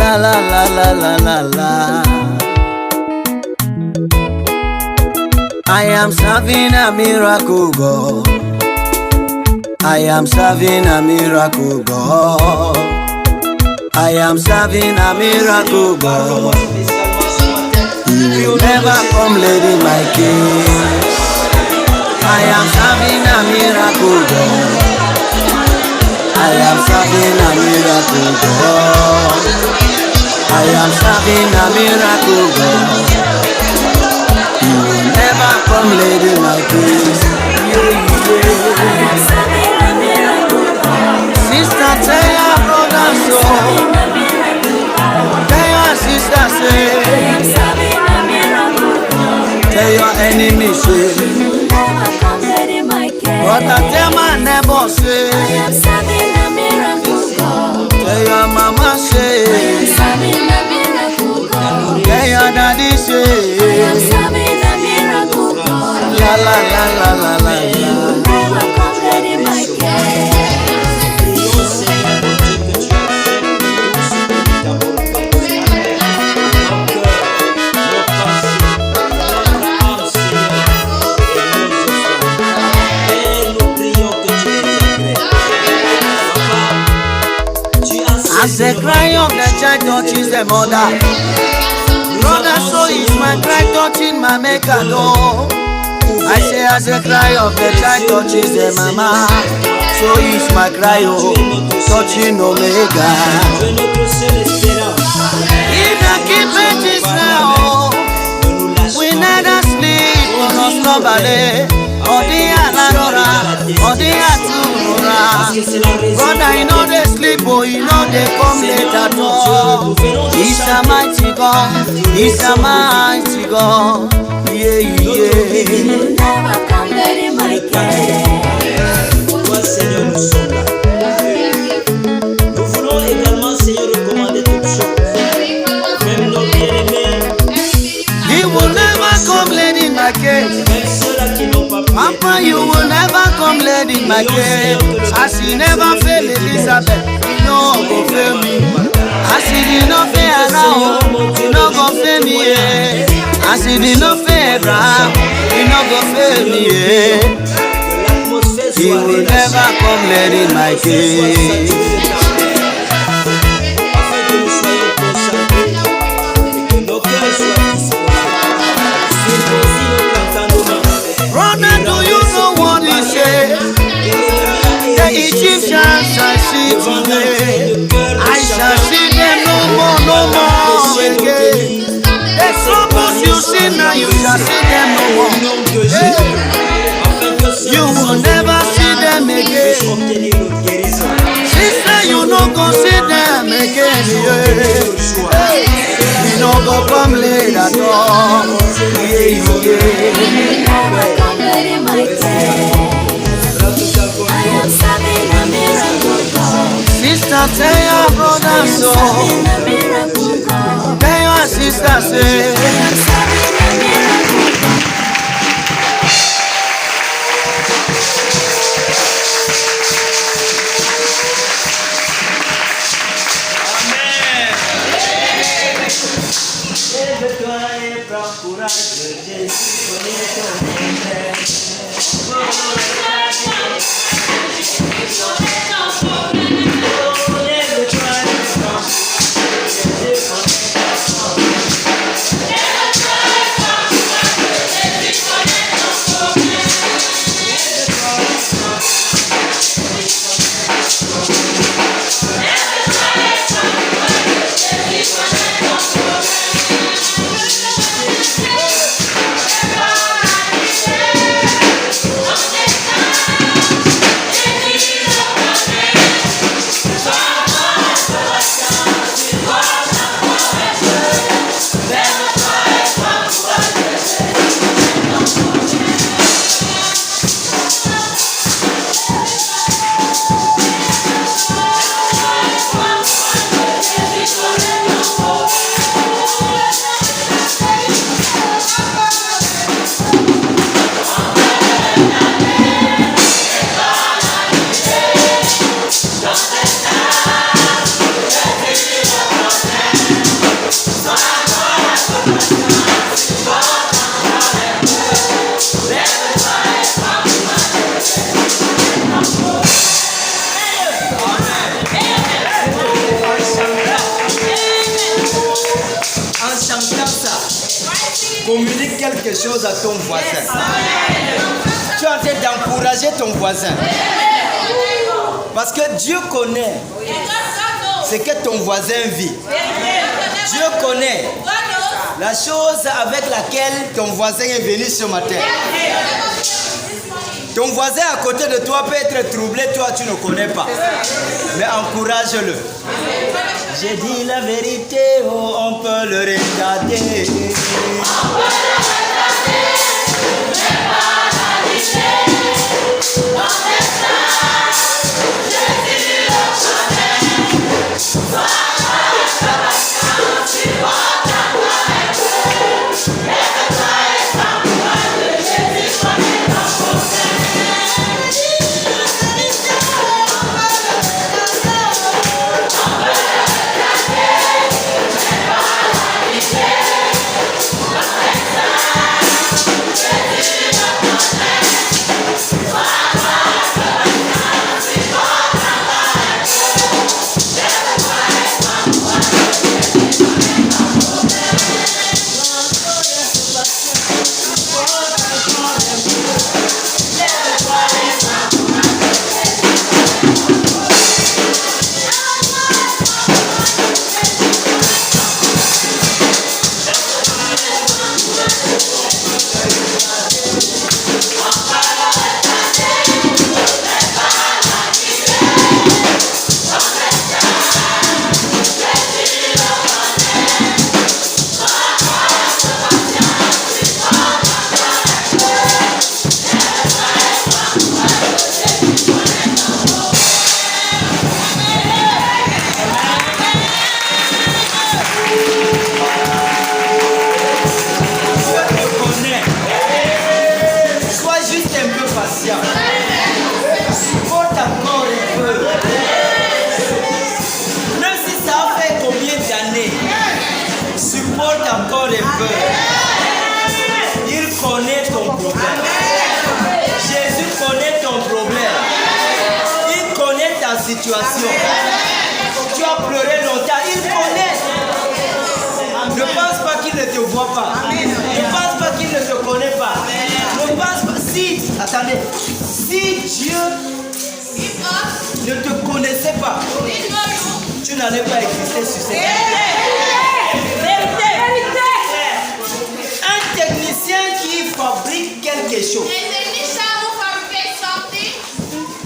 La la la la la la la. I am serving a miracle God. I am serving a miracle God. I am serving a miracle God. He will never come late in my case. I am serving a miracle God. I am serving a miracle God. I am serving a miracle God. He will never come late in my case. I am serving a miracle God. Sister, tell your brother so. Tell your sister say. I am serving a miracle God. Tell your enemy say. Never come late in my case. But I tell my neighbor say. I am serving a miracle God. Tell your mama say. I am serving a miracle God. Tell your daddy I am say. serving a miracle God. La la la la la la la. Never come late in my case. As the cry of the child touches the mother, brother, so is my cry touching my maker door. I say as the cry of the child touches the mama, so is my cry touching Omega. In the keeping Israel, we neither sleep nor slumber. Odia Ladora, Odia Tunora. Brother, you know they sleep, oh, you know they come late at all. He's a mighty God, he's a mighty God. Yeah, yeah. Never come late in my case. Toi, Seigneur, nous sommes là. Nous voulons également, Seigneur, recommander toutes choses. Même nos bien-aimés. He will never come late in my case. Même ceux-là qui n'ont pas prié. Papa, you will never come late in my case. As he never failed Elizabeth, he no go fail me. As he did not fail Abraham, he no go fail me. Yeah. As he did not fail Abraham, he no go fail me. Yeah. He will never come late in my case. Afin que nous soyons concentrés et que nos cœurs soient disponibles. Circoncis nos plantants nos mains. Brother, do you know what he said? The Egyptians shall see today. I shall see them no more again. The troubles you see now, you shall see them no more. Hey. You will never see them again. Sister, you no go see them again. Yeah. Hey. You no go come late at all. Yeah, yeah. Never come late in my case. I am serving a miracle God. Sister, tell your brother so. Serving a miracle God. Tell your sister say. I am serving a miracle God. Lève-toi et prends courage, Jésus connaît ton problème. Communique quelque chose à ton voisin. Tu es en train d'encourager ton voisin. Parce que Dieu connaît ce que ton voisin vit. Dieu connaît la chose avec laquelle ton voisin est venu ce matin. Ton voisin à côté de toi peut être troublé, toi tu ne connais pas. Mais encourage-le. J'ai dit la vérité, oh, on peut le regarder. Supporte encore un peu. Même si ça a fait combien d'années, supporte encore un peu. Il connaît ton problème. Jésus connaît ton problème. Il connaît ta situation. Tu as pleuré longtemps. Il connaît. Ne pense pas qu'il ne te voit pas. Ne pense pas qu'il ne te connaît pas. Ne pense pas. Si, attendez. Si Dieu ne te connaissait pas, tu n'allais pas exister sur cette terre. Un technicien qui fabrique quelque chose.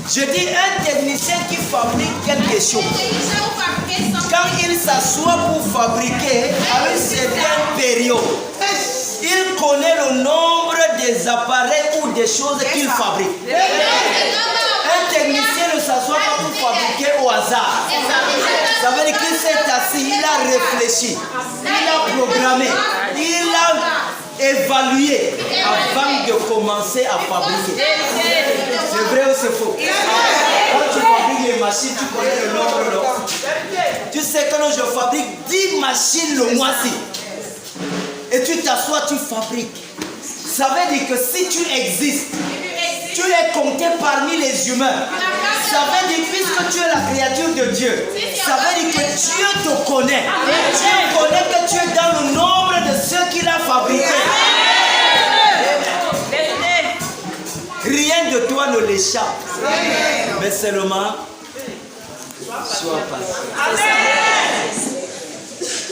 Je dis un technicien qui fabrique quelque chose. Quand il s'assoit pour fabriquer à une certaine période, il connaît le nombre des appareils ou des choses qu'il fabrique. Un technicien ne s'assoit pas pour fabriquer au hasard. Ça veut dire qu'il s'est assis, il a réfléchi, il a programmé, il a évalué avant de commencer à fabriquer. C'est vrai ou c'est faux? Quand tu fabriques les machines, tu connais le nombre. Tu sais que je fabrique 10 machines le mois-ci. Et tu t'assois, tu fabriques. Ça veut dire que si tu existes, tu es compté parmi les humains. Ça veut dire, puisque tu es la créature de Dieu, ça veut dire que Dieu te connaît. Dieu connaît que tu es dans le nombre de ceux qu'il a fabriqués. Rien de toi ne l'échappe. Mais seulement, sois patient.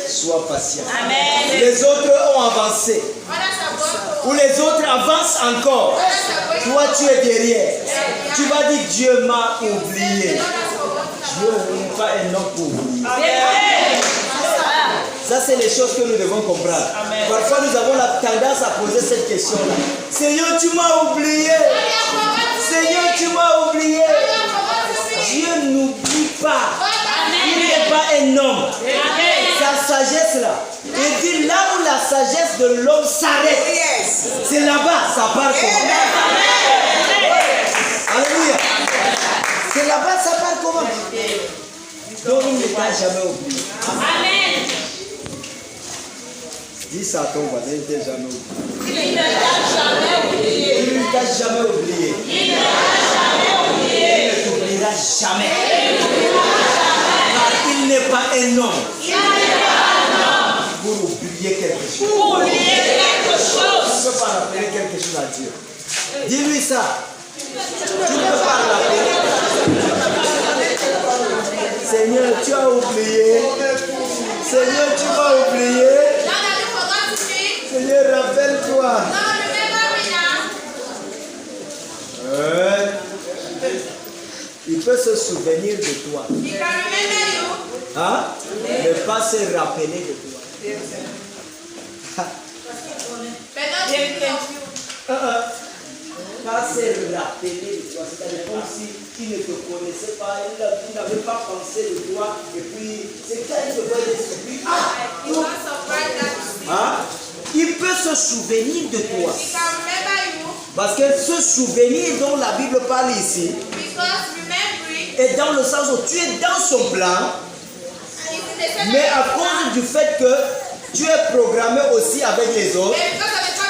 Sois patient. Amen. Les autres ont avancé. Ou les autres avancent encore. Toi, tu es derrière. Tu vas dire, Dieu m'a oublié. Dieu n'est pas un homme pour oublier. Ça, c'est les choses que nous devons comprendre. Parfois, nous avons la tendance à poser cette question-là. Seigneur, tu m'as oublié. Seigneur, tu m'as oublié. Dieu n'oublie pas. Il n'est pas un homme. Sa sagesse là. Il dit là où la sagesse de l'homme s'arrête, c'est là-bas, ça part comment? Alléluia. C'est là-bas, ça part comment? Donc il ne t'a jamais oublié. Amen. Dis ça à ton voisin, il ne t'a jamais oublié. Il ne t'a jamais oublié. Il ne t'a jamais oublié. Il ne t'a jamais oublié. Il ne t'oubliera jamais. Car il n'est pas un homme. Il n'est pas un homme. Pour oublier quelque chose. Pour oublier quelque chose. Dieu. Dis-lui ça. Tu ne peux pas rappeler. Seigneur, tu as oublié. Seigneur, tu m'as oublié. Seigneur, rappelle-toi. Il peut se souvenir de toi. Hein? Mais pas se rappeler de toi. Pas se rappeler de toi. C'est-à-dire comme si il ne te connaissait pas, il n'avait pas pensé de toi. Et puis, c'est quand il te voit l'esprit. Il peut se souvenir de toi. Parce que ce souvenir dont la Bible parle ici est dans le sens où tu es dans son plan, mais à cause du fait que tu es programmé aussi avec les autres,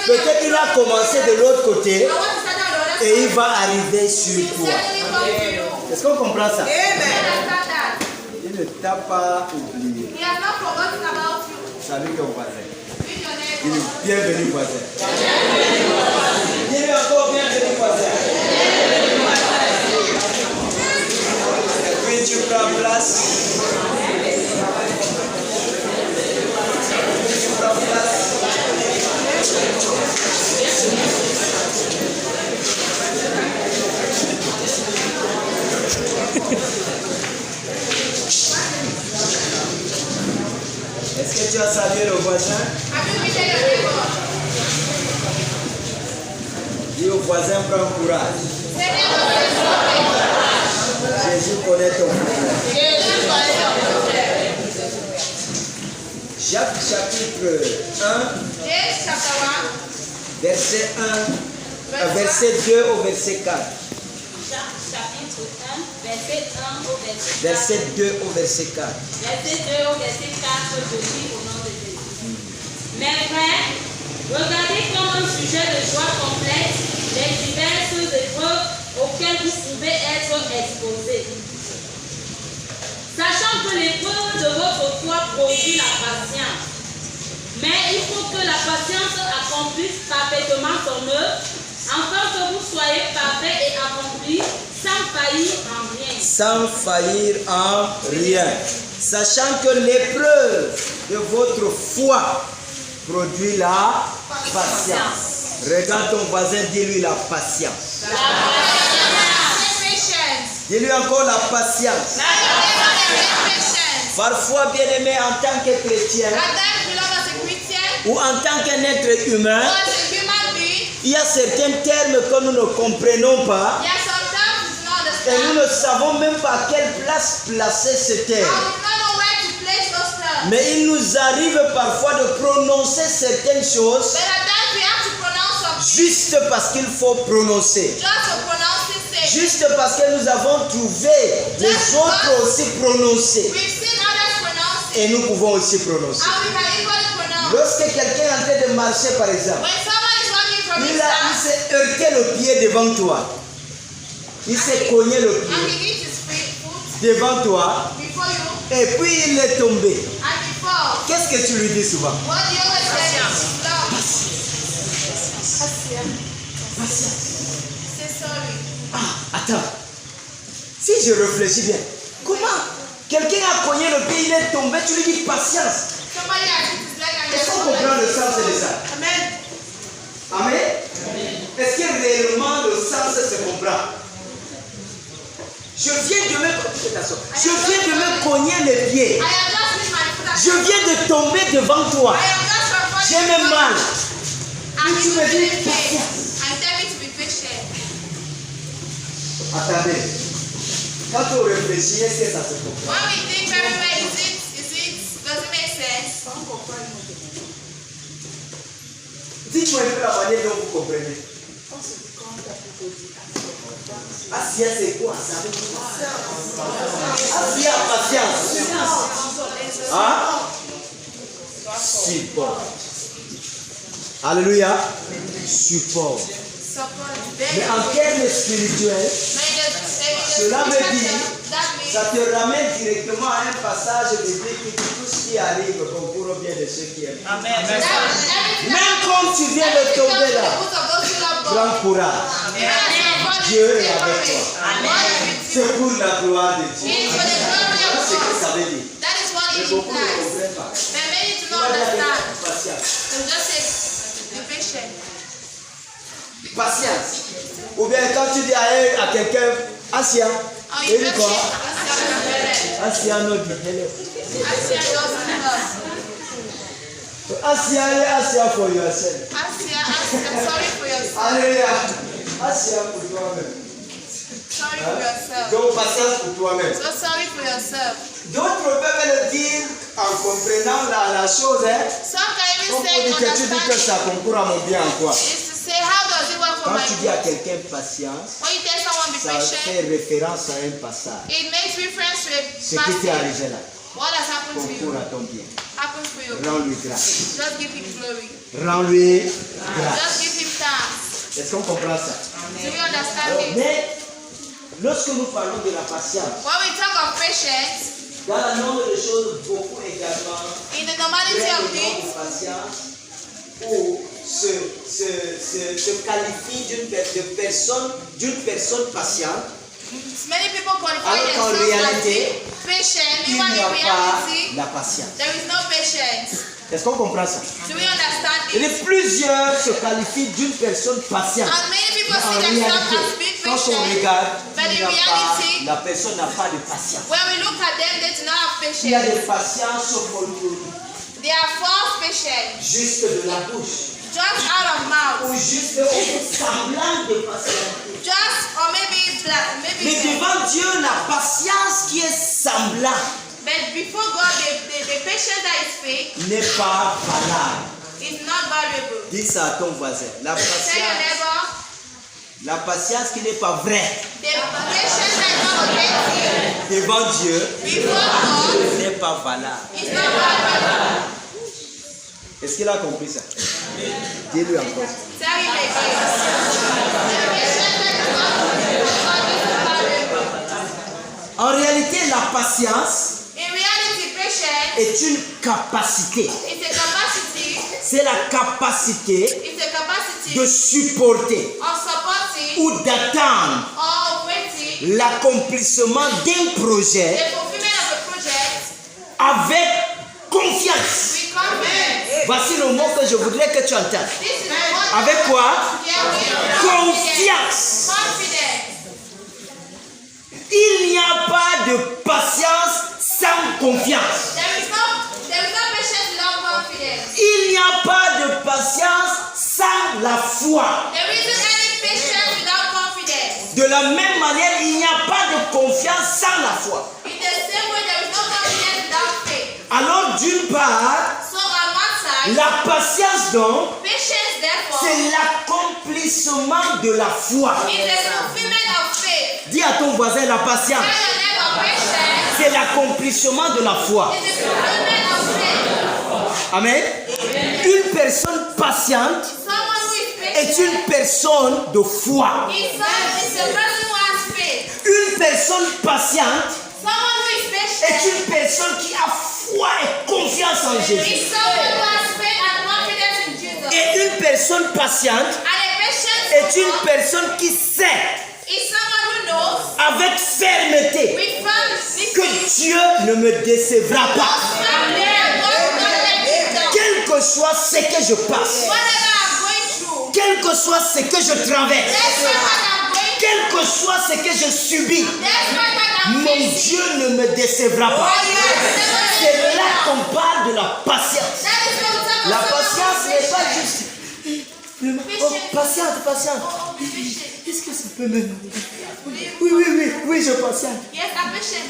peut-être il a commencé de l'autre côté et il va arriver sur toi. Est-ce qu'on comprend ça? Il ne t'a pas oublié. Salut ton voisin. Bienvenue voisin. Bienvenue encore, bienvenue voisin. Puis tu prends place. Tu prends place. Est-ce que tu as salué le voisin? Dis au voisin, prends courage. Jésus connaît ton courage. Jacques chapitre 1, verset 1, verset 2 au verset 4. Jacques chapitre 1, verset 1 au verset 4. Verset 2 au verset 4. Verset 2 au verset 4, je lis au nom de Jésus. Mes frères, regardez comme un sujet de joie complète les diverses épreuves auxquelles vous pouvez être exposés. Sachant que l'épreuve de votre foi produit la patience. Mais il faut que la patience accomplisse parfaitement son œuvre, afin que vous soyez parfaits et accomplis sans faillir en rien. Sans faillir en rien. Sachant que l'épreuve de votre foi produit la patience. Regarde ton voisin, dis-lui la patience. La patience. Dis-lui encore la patience. Parfois, bien-aimé, en tant que chrétien ou en tant qu'un être humain, il y a certains termes que nous ne comprenons pas et nous ne savons même pas à quelle place placer ces termes. Mais il nous arrive parfois de prononcer certaines choses juste parce qu'il faut prononcer. Juste parce que nous avons trouvé les autres aussi prononcer. Et nous pouvons aussi prononcer. Lorsque quelqu'un est en train de marcher, par exemple, il s'est heurté le pied devant toi. Il s'est cogné le pied devant toi. Et puis il est tombé. Qu'est-ce que tu lui dis souvent? Attends. Si je réfléchis bien, comment quelqu'un a cogné le pied, il est tombé, tu lui dis patience. Est-ce qu'on comprend le sens de ça? Amen. Amen. Est-ce que réellement le sens se comprend? Je viens de me cogner le pied. Je viens de tomber devant toi. J'ai même mal. Et tu me dis patience. Attendez. Quand on réfléchit, est-ce que ça se comprend? Dites-moi un peu la manière dont vous comprenez. Assia, c'est quoi ça? Assia, patience. Hein? Support. Alléluia. Support. Mais en termes spirituels, cela veut dire Ça te ramène directement à un passage de Dieu qui dit tout ce qui arrive concourt au bien de ceux qui aiment. Amen. Même comme tu viens de tomber là, grand courage. Dieu est avec toi. C'est pour la gloire de Dieu. C'est ce que ça veut dire. That is what Mais it beaucoup ne implies. comprennent pas. But many do Tu not vas dire understand. patience. So just say, be patient. Patience. Ou bien quand tu dis à quelqu'un, Asia, Oh, il you dit just quoi? say, Asia no dit hello. Asia doesn't love. Asia, Asia for yourself. Asia, sorry for yourself. Alléluia. Asia pour toi-même. Sorry for yourself. Donc patience pour toi-même. So sorry for yourself. D'autres peuvent le dire en comprenant la chose. Hein? Some can even Comme say, on dit que tu dis que ça understand concourt à mon bien en quoi? is to say, how does it work for Quand my tu dis à good? quelqu'un patience, When you tell someone be ça patient, fait référence à un passage. it makes reference to Ce a qui past t'est thing. arrivé là, What has happened to concourt you à ton bien. happens for you. Rends-lui grâce. Just give him glory. Rends-lui Just grâce. give him thanks. Est-ce qu'on comprend ça? Do we understand Alors, it? mais lorsque nous parlons de la patience, When we talk of patience, dans le nombre de choses, beaucoup également in the normality prennent of le nom things, de patience ou se qualifient d'une personne patiente. many people qualify Alors qu'en themselves as réalité, patient. Il n'y Meanwhile, a in pas reality, la patience. there is no patience. Est-ce qu'on comprend ça? Do we understand Et it? plusieurs se qualifient d'une personne patiente. And many people En see themselves réalité, as being quand on patient. regarde, But in il n'y a pas- reality, la personne n'a pas de patience. when we look at them, they do not have Il y a patience. des patiences They are false patience, juste de la bouche. just out of mouth, Ou juste au semblant de patience. just or maybe Mais devant Dieu, la patience qui est semblable But before God, the patience that is fake n'est pas valable. is not valuable. Dis ça à ton voisin. Tell your neighbor, La patience qui n'est pas vraie the patience that is not authentic devant Dieu before God n'est pas valable. is not valuable. Est-ce qu'il a compris ça? Dis-lui encore. Tell him again. The patience that is not authentic before God is not valuable. En réalité, la patience In reality, patience est une capacité. is a capacity. C'est la capacité It's a capacity de supporter of supporting ou d'attendre or waiting l'accomplissement d'un projet the fulfillment of a project avec confiance. with confidence. Voici le mot que je voudrais que tu entendes. This is the word Avec quoi? Confiance. Confiance. Confidence. Il n'y a pas de patience sans confiance. There is no patience without confidence. Il n'y a pas de patience sans la foi. There isn't any patience without confidence. De la même manière, il n'y a pas de confiance sans la foi. In the same way, there is no confidence without faith. Alors, d'une part, So on one side, la patience donc, patience therefore c'est l'accomplissement de la foi. is the fulfillment of faith. Dis à ton voisin, la patience, Tell your neighbor, patience c'est l'accomplissement de la foi. is the fulfillment of faith. Amen. Une personne patiente Someone who is est patient une personne de foi. is a person who has faith. Une personne patiente Someone who is est patient une personne qui a foi et confiance en Jésus. is someone who has faith and confidence in Jesus. Et une personne patiente And a patient est une someone personne qui sait is someone who knows avec fermeté with firm que Dieu ne me décevra pas. Quel que soit ce que je passe, Whatever I'm going through, quel que soit ce que je traverse, that's what I'm going quel que soit ce que je subis, through. That's what I'm mon facing. Dieu ne me décevra pas. C'est là qu'on parle de la patience. That is what we're talking La about. patience n'est pas juste. Oh, patiente, patiente. Oh, be patient. Qu'est-ce que ça peut me. Oui, je patiente. Yes, I'm patient.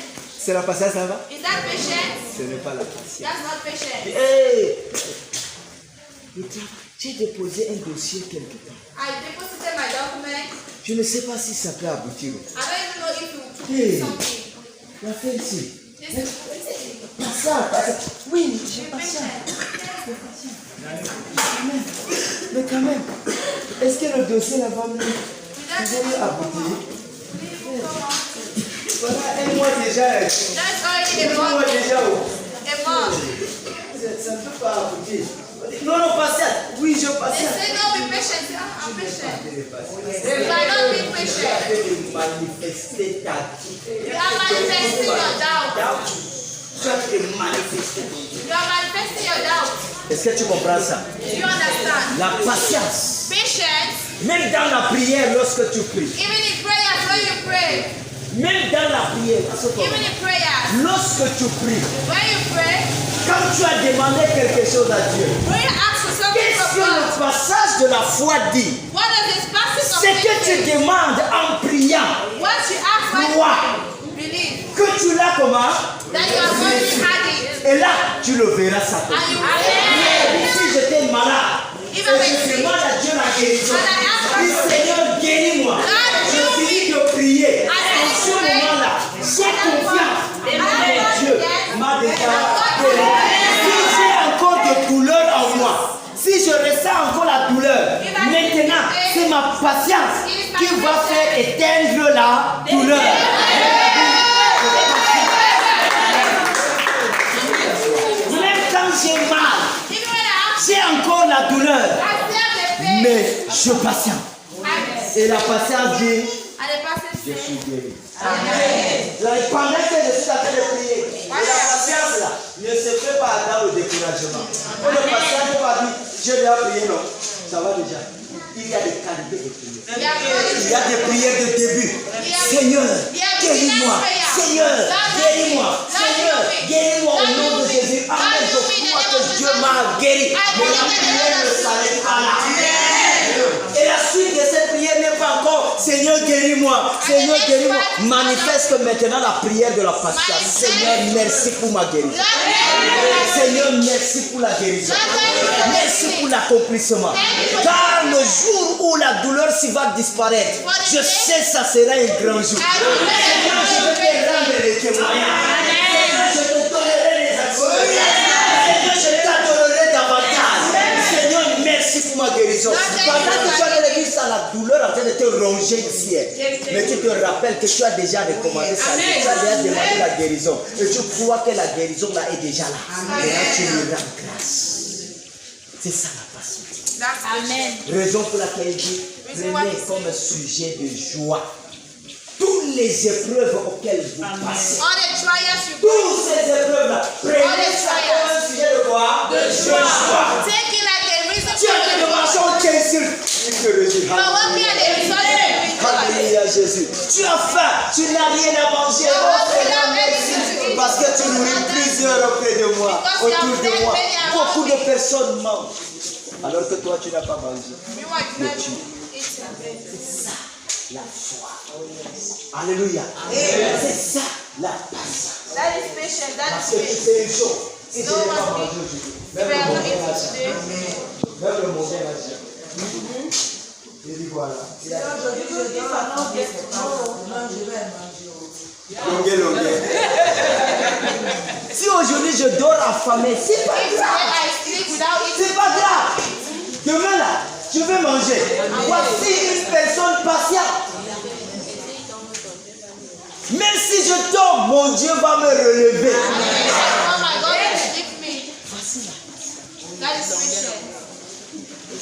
C'est la patience là-bas? Is that patience? Ce n'est pas la patience. That's not patience. Hey! J'ai déposé un dossier quelque part. I deposited my document. Je ne sais pas si ça peut aboutir. I don't even know if you Hey. do something. L'affaire ici. This is Patiente, patiente. Oui, j'ai be patience. patient. Mais quand même, est-ce que le dossier là-bas Without va aboutir? Voilà un mois déjà. That's already a Un mois month. déjà. A month. Ça ne peut pas aboutir. Non, non, patiente. Oui, je They patiente. say no, be patient. I'm patient. You are not being patient. Manifester ta You are manifesting your doubt. Tu as fait manifester. You are manifesting your doubt. Est-ce que tu comprends ça? Do you understand? La patience. Patience, Même dans la prière, lorsque tu pries. even in prayers, when you pray, Même dans la prière. even in prayers, Lorsque tu pries. when you pray, Quand tu as demandé quelque chose à Dieu. when you ask for something Qu'est-ce from que le God, passage de la foi dit? what does this passage of C'est que tu faith say? demandes en priant. Once you ask what Crois believe que tu l'as comment? that you have already had it, Et là, tu le verras ça. and you will Si j'étais malade, et je demande à Dieu la guérison, dis Seigneur, guéris-moi. Je finis de prier. En ce moment-là, j'ai confiance. Et Dieu m'a déjà guéri. Si j'ai encore de douleur en moi, si je ressens encore la douleur, maintenant, c'est ma patience qui va faire éteindre la douleur. Même quand j'ai mal, even when I ask, j'ai encore la douleur, I still have the faith. mais je patiente. Et la patience dit, And the person je says, suis guéri. Pendant que je suis en train de prier, et la patience là ne se fait pas dans le découragement. Et le patient ne va dire, je dois prier, non, ça va déjà. Il y a des qualités de prière. Il y a des prières de début. Seigneur, guéris-moi. Seigneur, guéris-moi. Seigneur, guéris-moi au nom de Jésus. Amen. Je crois que Dieu m'a guéri. Mais la prière ne s'arrête pas là. Et la suite de cette prière n'est pas encore Seigneur, guéris-moi. Seigneur, guéris-moi. Manifeste maintenant la prière de la patience. Seigneur, merci pour ma guérison. Seigneur, merci pour la guérison. Merci pour l'accomplissement. Car le jour où la douleur s'y va disparaître, je sais que ça sera un grand jour. Seigneur, je vais te rendre les témoignages. Seigneur, je te donnerai les actions. Seigneur, je t'adorerai davantage. Seigneur, merci pour ma guérison. Pendant que tu as l'église, ça, la douleur en train de te ronger ici. Mais tu te rappelles que tu as déjà recommandé ça. Tu as déjà demandé la guérison. Et tu crois que la guérison là est déjà là. Et là, tu lui rends grâce. C'est ça la patience. Amen. Raison pour laquelle il dit, prenez comme sujet de joie toutes les épreuves auxquelles vous passez. All the trials you go, Toutes ces épreuves-là, prenez ça comme un sujet de quoi? De joie. take it like a reason Tu for as your de joy. marcher au Jésus. Il te réjouit. You are walking at the result of your joy. Alléluia Jésus. Tu as faim, tu n'as rien à manger. Oh Seigneur, merci. Parce que tu nourris plusieurs auprès de moi, autour de moi. Beaucoup de personnes mangent. Alors que toi, tu n'as pas mangé. You are Mais glad tu to eat. C'est ça la foi. Alléluia. C'est ça la patience. That is patience. That Parce is que tu faith. sais une chose. Si je n'ai pas mangé aujourd'hui, If même I le have not mondain eaten là, today, même le mondain là, il dit voilà. Longuet. Si aujourd'hui je dors affamé, c'est pas if grave. I sleep without eating, C'est pas grave. Demain là, je vais manger. Voici une personne patiente. Même si je tombe, mon Dieu va me relever. oh my God, lift me. That is patience.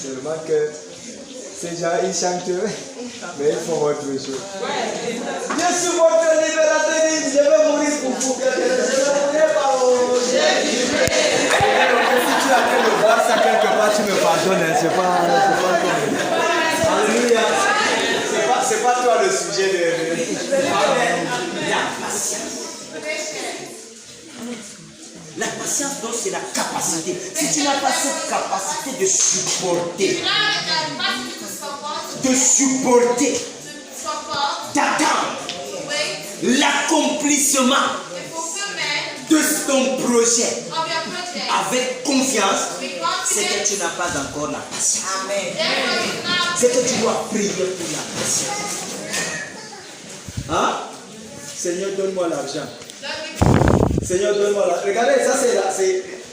Seulement que ces gens, ils chantent, mais ils font autre chose. Je suis votre libérateur, je vais mourir pour vous. Je ne mourrai pas au Jésus. Si tu as fait le voir ça quelque part, tu me pardonnes. Hein. C'est pas comme... Alléluia. C'est pas toi le sujet de... La patience. La patience, donc, c'est la capacité. Si tu n'as pas cette capacité de supporter, You now have the capacity to support, d'attendre wait, l'accomplissement the fulfillment de ton projet of your project avec confiance, with c'est que confidence. tu n'as pas encore la patience. Therefore, you now C'est que tu dois prier pour la patience. Hein? Seigneur, donne-moi l'argent. Seigneur, donne-moi l'argent. Regardez, ça c'est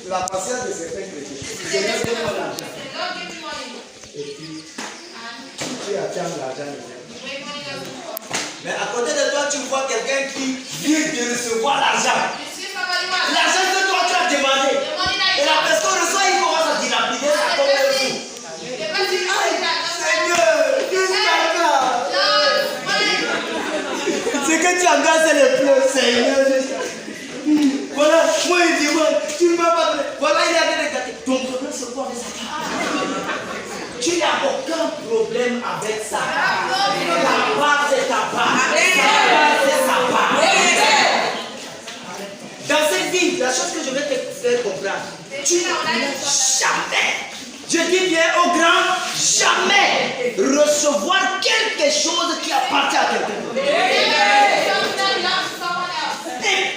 la patience de certains chrétiens. Seigneur, donne-moi l'argent. Lord, give me money. Et puis, And tu attends l'argent. wait money doesn't come. Mais à côté de toi, tu vois quelqu'un qui vient de recevoir l'argent. You see somebody who has L'argent que toi tu as demandé. the money that Et you la have. personne reçoit, il commence à dilapider ça comme un fou. The person is saying that the Seigneur, qu'est-ce que tu as? Lord, what Ce que tu engages, c'est le pleurs, Seigneur. Voilà, moi il dit, tu ne m'as pas donné. Voilà, il a dit, regarde, ton problème c'est quoi avec ça? Tu n'as aucun problème avec ça. Ta part, c'est ta part. Sa part, c'est sa part. Dans cette vie, la chose que je vais te faire comprendre, tu n'as jamais, je dis bien au grand, jamais recevoir quelque chose qui appartient à quelqu'un. Et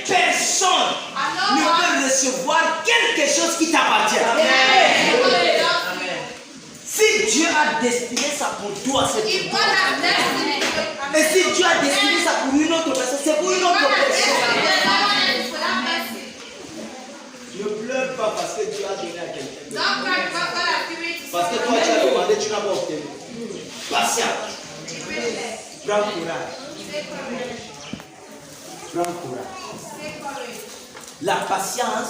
personne ne peut recevoir quelque chose qui t'appartient. Si Dieu a destiné ça pour toi, c'est pour toi. Et si Dieu a destiné ça pour une autre personne, c'est pour une autre personne. Ne pleure pas parce que Dieu a donné à quelqu'un. Parce que toi tu as demandé, tu n'as pas obtenu. Patience. Prends courage. Prends courage. La patience,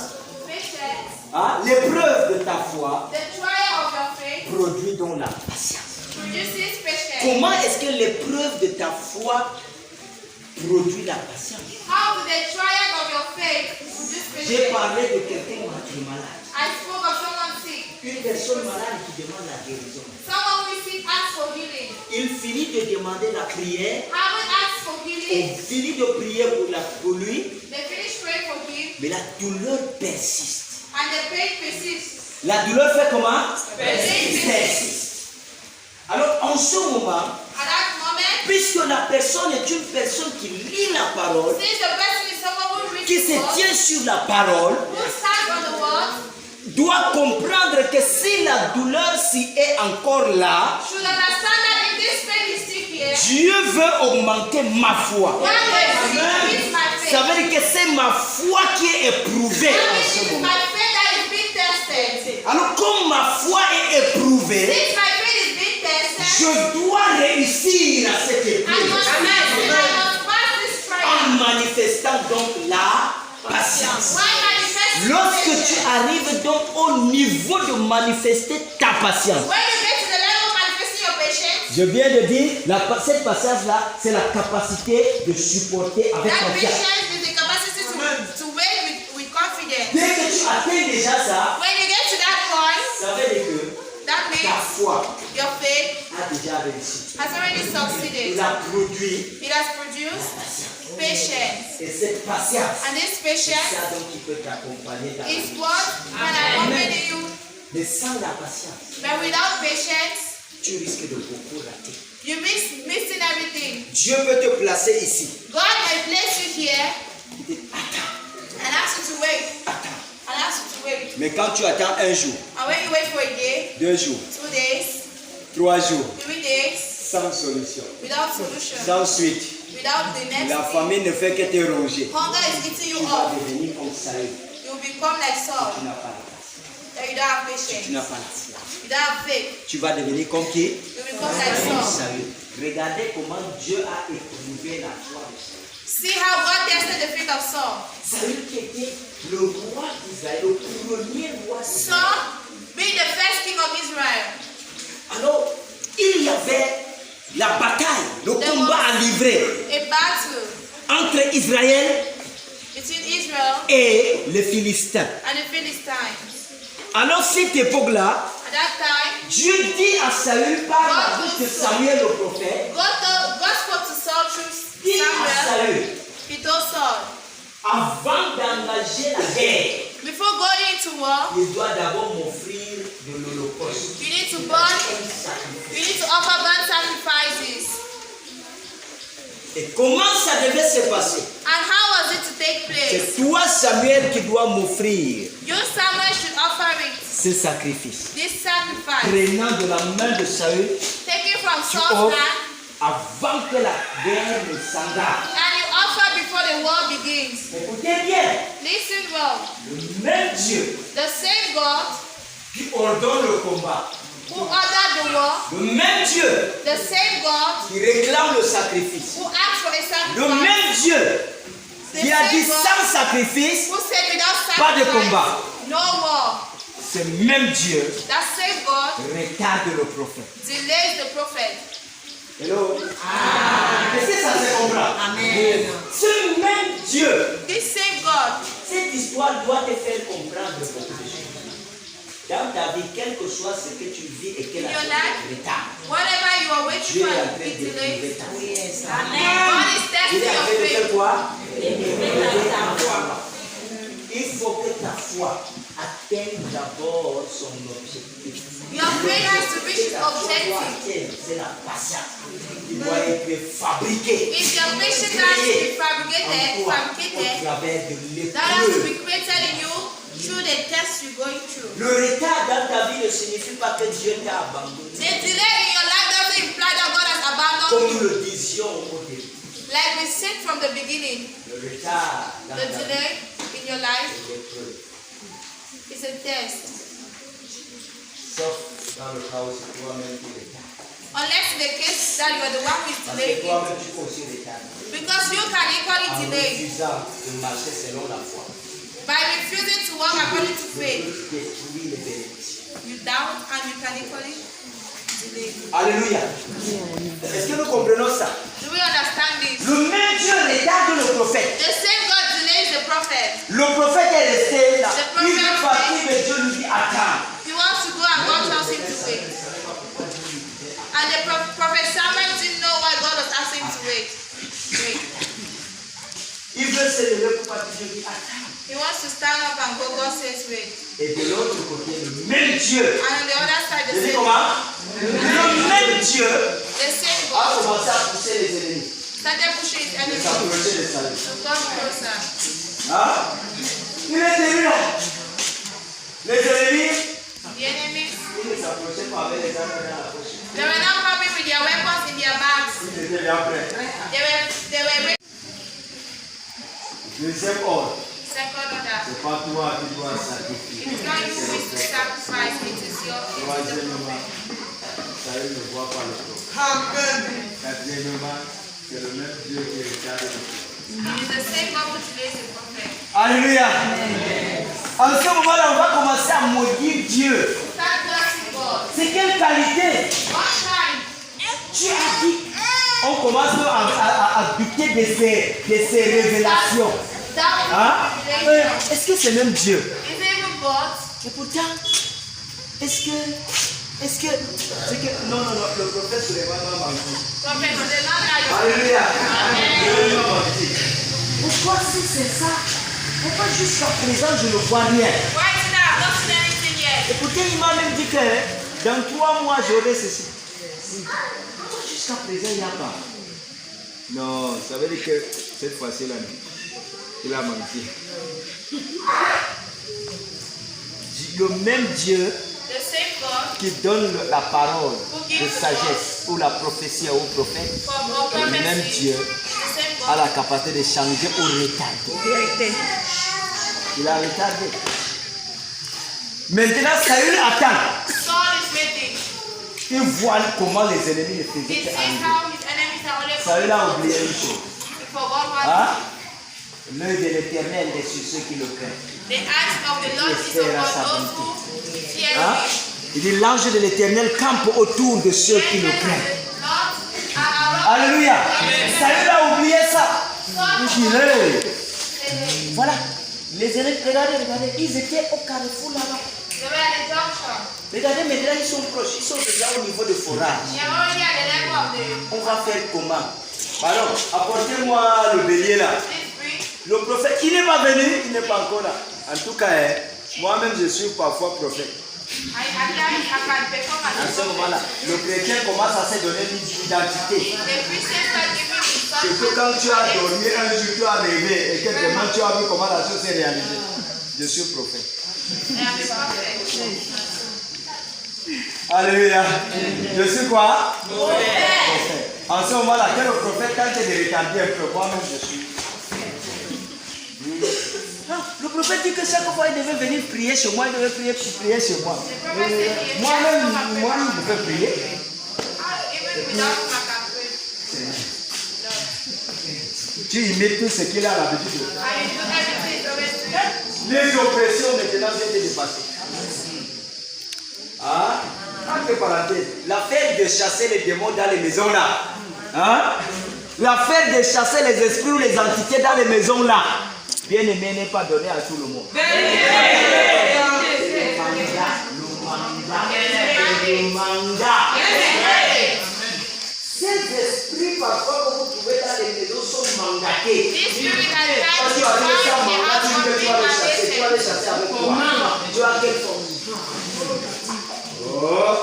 hein, l'épreuve de ta foi produit donc la patience. Comment est-ce que l'épreuve de ta foi produit la patience? How will the trial of your faith produce J'ai patience? parlé de quelqu'un qui est malade. I spoke of someone sick. Une personne malade qui demande la guérison. Someone who is sick asks for healing. Il finit de demander la prière. Haven't asked for On healing. finit de prier pour lui. They finish praying for him, Mais la douleur persiste. and the pain persists. La douleur fait comment? Persiste. Persiste. Alors en ce moment, At that moment, puisque la personne est une personne qui lit la parole, since the person is someone who reads qui the se word, tient sur la parole, who stands on the word, doit comprendre que si la douleur s'y est encore là, should understand that if this pain is still here, Dieu veut augmenter ma foi. God will increase my faith. Ça veut dire que c'est ma foi qui est éprouvée That en means ce it is moment. my faith that is being tested. Alors comme ma foi est éprouvée, Since my faith is being tested, je dois réussir à cette I épreuve must pass this en trial. manifestant donc la patience. Why manifest Lorsque tu patience? arrives donc au niveau de manifester ta patience, When you get to the level of manifesting your patience, je viens de dire, cette patience-là, c'est la capacité de supporter avec that confiance. patience is the capacity to wait with confidence. Dès que tu atteins déjà ça, When you get to that point, ça veut dire que that ta means foi your faith a déjà réussi. has already succeeded. Il a produit It has produced patience. et cette patience, And this c'est patience ça donc qui peut t'accompagner dans la is vie. what can accompany you. Mais sans la patience, But without patience, tu risques de beaucoup rater. you missing everything. Dieu peut te placer ici. God may place you here Il dit, attends, and ask you to wait. attends. And ask you to wait. Mais quand tu attends un jour, And when you wait for a day, 2 jours, 2 days, 3 jours, 3 days, sans solution, without solution, sans suite, without the next la thing, famine ne fait que te ronger. hunger is eating you Tu vas up. devenir comme Saül. You will become like Saul. Tu n'as pas la patience. That you don't have Tu patience. n'as pas la foi. You don't have faith. Tu vas devenir comme qui? You become like Comme Saul. Saül. Regardez comment Dieu a éprouvé la foi de Saül. See how God tested the faith of Saul. Saül qui était le roi d'Israël, le premier roi d'Israël. Saul being the first king of Israel. Alors, il y avait la bataille, le combat à livrer A battle entre Israël between Israel et les Philistins. and the Philistines. Alors, cette époque-là, At that time, Dieu dit à Saül par la bouche de Samuel le prophète, God spoke to Saul through dit à Samuel. Saül, He told Saul, avant d'engager la guerre, before going into war, il doit d'abord m'offrir de l'holocauste. you need to burn, you need to offer burnt sacrifices. Et comment ça devait se passer? And how was it to take place? C'est toi, Samuel, qui dois m'offrir You, Samuel, should offer it, ce sacrifice. this sacrifice, Prenant de la main de Saül, taken from tu Saul's offres hand, avant que la guerre ne s'engage. and you offer before the war begins. Écoutez bien, Listen well. le même Dieu The same God qui ordonne le combat who ordered the war, Le même Dieu the same God qui réclame le sacrifice. who asked for a Le sacrifice, même Dieu qui a dit sans sacrifice, who said without pas de sacrifice, combat. no war. Ce même Dieu That same God retarde le prophète. delays the prophet. Hello? Est-ce que ça se comprend? Amen. Ce même Dieu, This same God, cette histoire doit te faire comprendre beaucoup de choses. Dans ta vie, quel que soit ce que tu vis et quel In your life, retard, whatever you are waiting Dieu for, est en train it de delays. lever ta vie. God is Il testing est en your train de faire faith. quoi? Lever ta foi. Il faut que ta foi atteigne d'abord son objectif. Your faith has to reach its objective. C'est la patience. Il doit être fabriqué. If your patience has to be fabricated, Au travers de that has to l'épreuve. be created in you through the test you're going through. Le retard dans ta vie ne signifie pas que Dieu t'a abandonné. The delay in your life doesn't imply that God has Comme abandoned nous you. le disions au début. Like we said from the beginning, Le retard dans the ta vie, delay in your life c'est l'épreuve. is a test. Sauf dans le cas où c'est toi-même qui retarde. Unless in the case that you are the one who is Parce que delaying it. toi-même tu peux aussi retarder. Because you can equally En delay refusant de marcher selon la foi. by refusing to walk according to faith. Tu détruis les bénédictions. You doubt and you can equally delay. Alléluia. Est-ce que nous comprenons ça? Do we understand this? Le même Dieu retarde le prophète. The same God delays the prophet. Le prophète est resté là. The Il prophet veut partir, mais Dieu lui dit attends. He wants to go and God tells him to wait. And the prophet Samuel didn't know why God was asking him to wait. Wait. Il veut se lever pour partir, Dieu dit attends. He wants to stand up and go. God says wait. Et de l'autre côté, le même Dieu. And on the other side, Je the dis same, comment? Le même Dieu the same a God commencé à pousser les ennemis. started pushing his Et enemies s'approcher de salut. to come closer. Hein? Il est venu là. Les ennemis, The enemies, ils ne s'approchaient pas avec les armes dans la poche. they were not coming with their weapons in their bags. Ils étaient bien prêts. They were ready. Deuxième ordre. Second order. C'est pas toi qui dois sacrifier. It is not you who is to sacrifice, it is the Troisièmement, prophet. Saül ne voit pas le prophète. Quatrièmement, c'est le même Dieu qui regarde le prophète. It is the same God who delays the prophet. Alléluia. En ce moment-là, on va commencer à maudire Dieu. Start blessing God. C'est quelle qualité? One time, Tu as dit. On commence à douter de ces révélations. doubt Hein? delay. Est-ce que c'est même Dieu? Is it even God? Et pourtant, est-ce que, non, le prophète Suleiman m'a menti. Prophet, but the Lord that you Alléluia. Il m'a menti. Pourquoi si c'est ça? Pourquoi jusqu'à présent je ne vois rien? Why is it that I've not seen anything yet? Et pourtant il m'a même dit que dans 3 mois j'aurai ceci. Pourquoi jusqu'à présent il n'y a pas? Non, ça veut dire que cette fois-ci là, il a menti. Le même Dieu The same God qui donne la parole de sagesse ou la prophétie au prophète, for le même prophecy. Dieu The same a God. la capacité de changer ou retarder. Il a retardé. Maintenant, Saül attend. Saul is waiting. Il voit comment les ennemis le He faisaient sees arriver. how his enemies are already Saül a oublié une chose. He forgot what Hein? L'œil de l'Éternel est sur ceux qui le craignent. the eyes of the Lord is upon those who fear Hein? him. Il dit l'ange de l'Éternel campe autour de ceux qui le craignent. The Lord are around. Alléluia. Saül a oublié ça. Il dit, hey. Voilà. Les ennemis, regardez, ils étaient au carrefour là-bas. They were at the junction. Regardez, maintenant ils sont proches, ils sont déjà au niveau de forage. They are already at the level of the On va faire comment? Pardon, apportez-moi le bélier là. this bridge. Le prophète, il n'est pas venu, il n'est pas encore là. En tout cas, moi-même je suis parfois prophète. I can perform En as ce a moment-là, prophet. le chrétien commence à se donner une identité. The Christians start giving C'est que instructions. quand tu as dormi un jour, tu as rêvé et que demain tu as vu comment la chose s'est réalisée. Je suis prophète. I am a prophet. Alléluia. Je suis quoi? Prophète. Prophète. En ce moment-là, quel prophète tente de retarder un peu? Moi-même je suis. Le prophète dit que chaque fois il devait venir prier chez moi, il devait prier chez moi. Moi-même, je peux prier. Even without my campaign. Tu imites tout ce qu'il a l'habitude de faire. And you do everything always do. Les oppressions maintenant viennent de dépasser. Hein? Entre parenthèses, l'affaire de chasser les démons dans les maisons là. Hein? L'affaire de chasser les esprits ou les entités dans les maisons là. Bien aimé n'est pas donné à tout le monde. Le manga. Ces esprits parfois que vous trouvez dans les maisons sont mangatés. This spirit that Quand died tu to arrives find sans the mandat, house tu of veux being les chasser. Tu vas les chasser avec toi. Tu as quelle forme? Oh.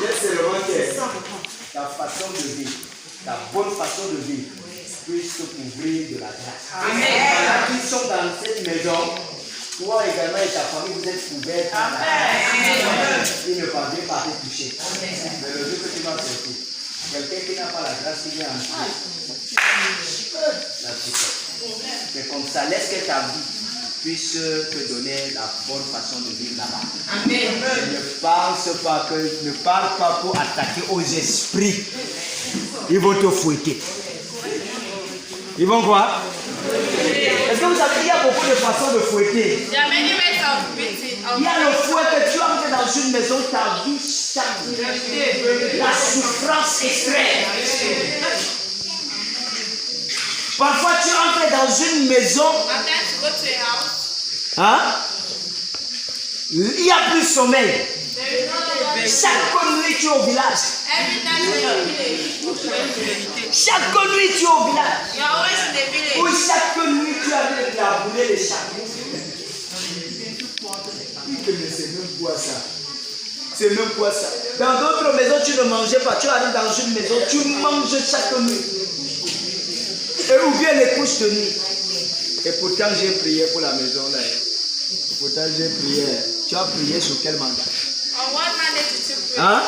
Laisse seulement que ta façon de vivre, ta bonne façon de vivre, puisse te couvrir de la grâce. Amen. Qui sont dans cette maison, toi également et ta famille, vous êtes couverts par la grâce. Il ne parvient pas à te toucher. Mais le jour que tu vas sortir, quelqu'un qui n'a pas la grâce, il vient en toi. C'est comme ça, laisse que ta vie puisse te donner la bonne façon de vivre là-bas. Amen. Ne parle pas pour attaquer aux esprits. Ils vont te fouetter. Ils vont quoi? Est-ce que vous savez qu'il y a beaucoup de façons de fouetter? There are many ways of beating. Il y a le fouet que tu entres dans une maison, ta vie change. La souffrance extrême. Parfois tu entres dans une maison. Sometimes you go to a house. Hein? Il n'y a plus sommeil. There is no longer. Chaque nuit tu es au village. Every night you're in the village. Chaque nuit tu es au village. You're always in the village. Où chaque nuit tu as labourer les chats. C'est même quoi ça? C'est même quoi ça? Dans d'autres maisons tu ne mangeais pas. Tu arrives dans une maison, tu manges chaque nuit. Et ou bien les couches de nuit. Et pourtant j'ai prié pour la maison là. Pourtant j'ai prié. Tu as prié sur quel mandat? On what mandate did you pray? Hein?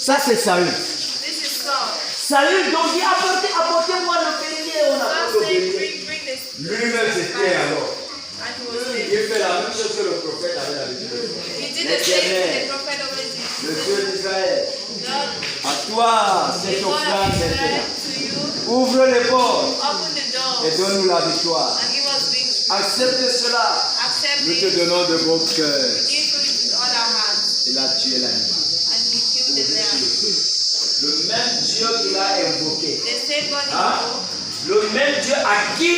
Ça c'est Saül. This is Saul. Saül donc dit apportez-moi le bélier. On apporte Saul le said, bélier. bring this. Lui-même c'était alors. And he was there. Il fait la même chose que le prophète avait l'habitude de faire. He did the same thing the prophet always did. Le Dieu d'Israël, Lord, à toi the cette God offrande of Israel maintenant. to you, Ouvre les portes open the door et donne-nous la victoire. and give us victory. Accepte cela. Accept Nous te it. donnons de vos cœurs. We give you with all our hearts. Il a tué l'animal. And we kill the lamb. Le même Dieu qu'il a invoqué. The same God he Hein? invoked. Le même Dieu à qui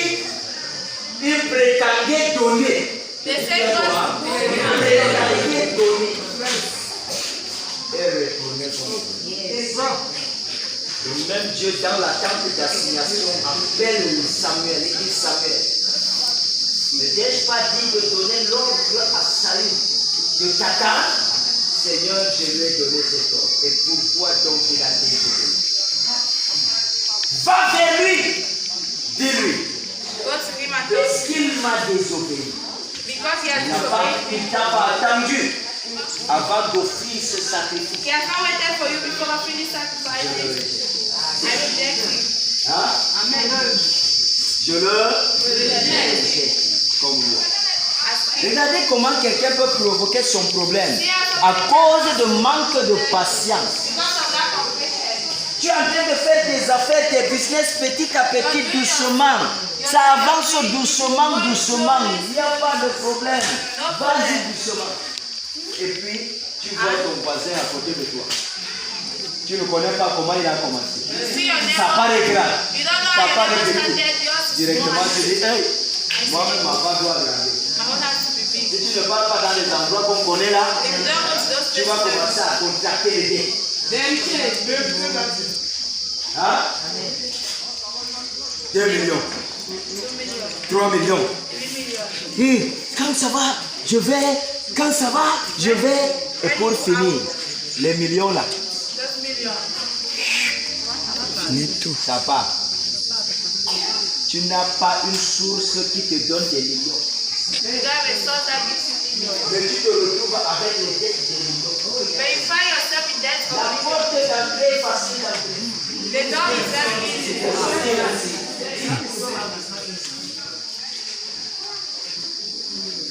il prétendait donner. The same God Il prétendait donner. Et retourner contre lui. Le même Dieu dans la tente d'assignation appelle Samuel et dit Samuel, ne t'ai-je pas dit de donner l'ordre à Saül de t'attendre? Seigneur, je lui ai donné cet ordre. Et pourquoi donc il a désobéi? Va vers lui, dis-lui, go to him and tell parce him, qu'il m'a désobéi. because he has Il n'a disobeyed. il t'a pas attendu avant d'offrir ce sacrifice. He has not waited for you before offering this sacrifice. I reject him. Hein? Amen. Je le rejette comme moi. As him. Regardez comment quelqu'un peut provoquer son problème à cause de manque de patience. Because of lack of patience. Tu es en train de faire tes affaires, tes business petit à petit, doucement. Ça avance doucement, doucement. Il n'y a pas de problème. Vas-y doucement. Et puis, tu vois ton voisin à côté de toi. Tu ne connais pas comment il a commencé. You see your Ça neighbor. paraît grave. You don't know Ça how your paraît neighbor grave. started. Yours is Directement, small. tu dis, hey, moi-même, ma femme doit regarder. My own has to be big. Si tu ne parles pas dans les endroits qu'on connaît là, If you don't go to those tu vas places, commencer à contracter les dés. Hein? 2 millions, 3 millions. 3 million. Et quand ça va, je vais. Quand ça va, je vais. Et pour finir, les millions là, 12 million. ça part. Tu n'as pas une source qui te donne des millions. You don't have a source that gives you millions. Mais tu te retrouves avec les dettes des millions. But you find yourself in debt La of millions. porte d'entrée est facile d'entrer. The door is very easy.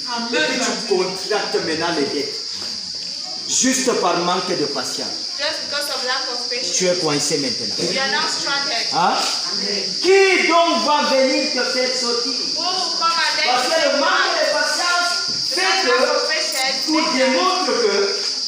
Et puis tu contractes maintenant les dettes. Juste par manque de patience. Just because of lack of patience. Tu es coincé maintenant. You are now stranded. Hein? Qui donc va venir te faire sortir? Who will come and let Parce you que le take manque you de out? patience fait Because que lack of patience tu makes démontres que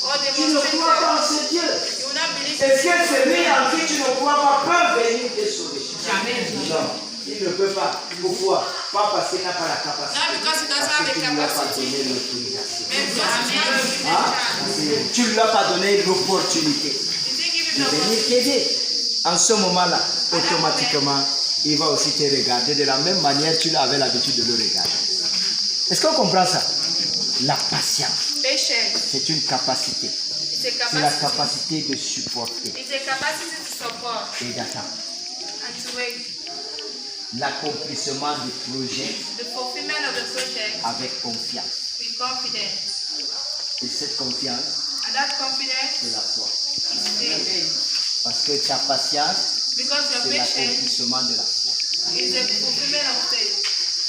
or tu ne crois pas en demonstrates ce Dieu. you will not believe Est-ce que in celui en qui tu ne crois pas peut venir te sauver? Jamais. Non, il ne peut pas. Pourquoi? Pas parce qu'il n'a pas la capacité. Not because he doesn't Parce have que the tu ne lui as pas capacity. donné l'autorisation. But because he's not given the Hein? chance. Tu ne lui as pas donné l'opportunité He didn't give him de the venir opportunity. t'aider. En ce moment-là, automatiquement, il va aussi te regarder de la même manière que tu avais l'habitude de le regarder. Est-ce qu'on comprend ça? La patience, Patience. c'est une capacité. It's a C'est la capacity. capacité de supporter It's a capacity to support et d'attendre and to wait. l'accomplissement du projet The fulfillment of the project avec confiance. with confidence. Et cette confiance, And that confidence c'est la foi. is faith. Parce que ta patience, Because your c'est patience l'accomplissement de la foi. is the fulfillment of faith.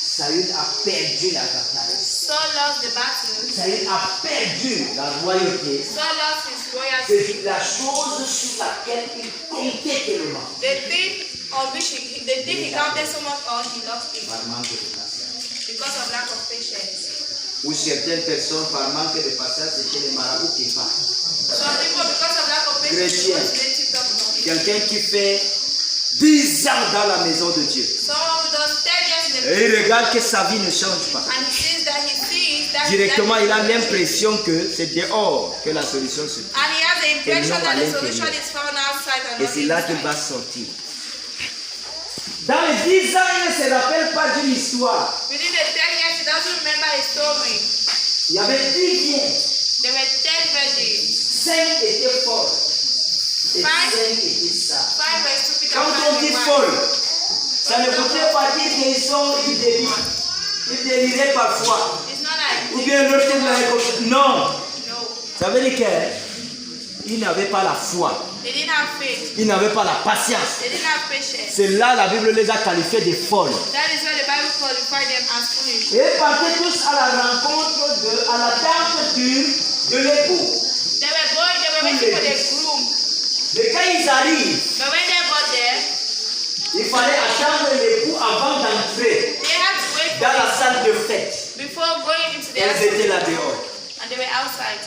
Saül a perdu la bataille. Saul lost the battle. Saül a perdu la royauté. Saul lost his royalty. C'est la chose sur laquelle il comptait tellement. The thing he counted so much on, he lost it Par manque de patience. because of lack of patience. Ou certaines personnes, par manque de patience, c'est chez les marabouts qui parlent. Some people, because of lack of patience, Chrétien. go to native doctor. Quelqu'un qui fait 10 ans dans la maison de Dieu. Someone who does 10 years in the Et il regarde que sa vie ne change pas. and he sees that Directement, il a l'impression que c'est dehors que la solution se trouve. and he has the impression Et non that à the solution l'intérieur. is found outside and Et not c'est là qu'il inside. va sortir. Dans les 10 ans, il ne se rappelle pas d'une histoire. Within the 10 years, he doesn't remember his story. Il y avait 10 biens. There were 10 virgins. 5 étaient folles. Et 5 Five. étaient sages. 5 were stupid Quand and on 5 dit were folle, wise. ça ne voudrait pas dire qu'ils délirent. Ils déliraient parfois. It's not like, Ou bien leur tête l'avait comme non. no. Ça veut dire qu'ils n'avaient pas la foi. They didn't have faith. Ils n'avaient pas la patience. They didn't have patience. C'est là la Bible les a qualifiés de folles. That is why the Bible qualified them as foolish. Et ils partaient tous à la rencontre à la tente de l'époux. They were waiting for the groom. Et quand ils arrivent, But when they got there, il fallait attendre l'époux avant d'entrer they had to wait dans la for salle de fête. it before going into the Elles house. étaient là dehors. And they were outside.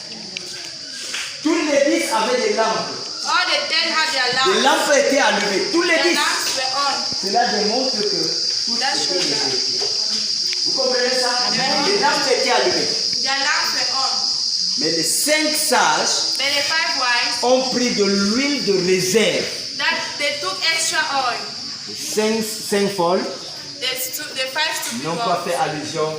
Tous les 10 avaient des lampes. All the 10 had their Les lamps. lampes étaient allumées. Tous les Their 10. lamps were on. Cela démontre que tout That était shows that. vérifié. Vous comprenez ça? Les lampes étaient allumées. Their lamps were on. Mais les 5 sages But the 5 wise, ont pris de l'huile de réserve. that they took extra oil. Les 5 folles The 5 stupid n'ont pas ones fait allusion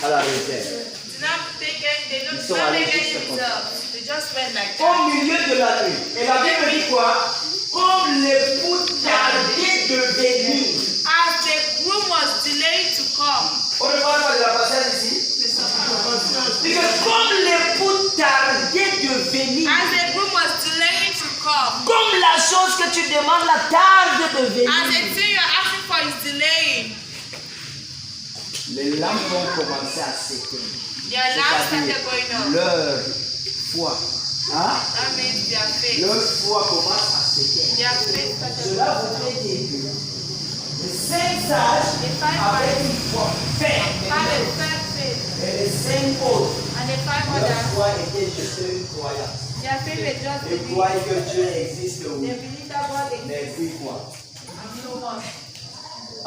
à la réserve. did not take any, they don't Ils sont not allés take any juste comme reserves. They just went like Au that. milieu de la nuit. Et la Bible dit quoi? Comme l'époux tardait de venir. As the groom was delayed to come, On ne parle pas de la patience ici. they suffered. Dit que comme l'époux tardait de venir. As the groom was delaying to come, Comme la chose que tu demandes la tarde de as venir. the thing you're asking for is delaying, Les lampes ont commencé à s'éteindre. their lamps started going on. Leur foi. Hein? That means their faith. Leur foi commence à s'éteindre. Their faith started Cela going on. voudrait dire que les 5 sages The 5 avaient wise une foi ferme. had a firm faith, Et les 5 autres, and the 5 leur others, foi était juste une croyance. their faith was just Ils belief. croient que Dieu existe, They oui. believe that God exists Mais puis quoi? and so on.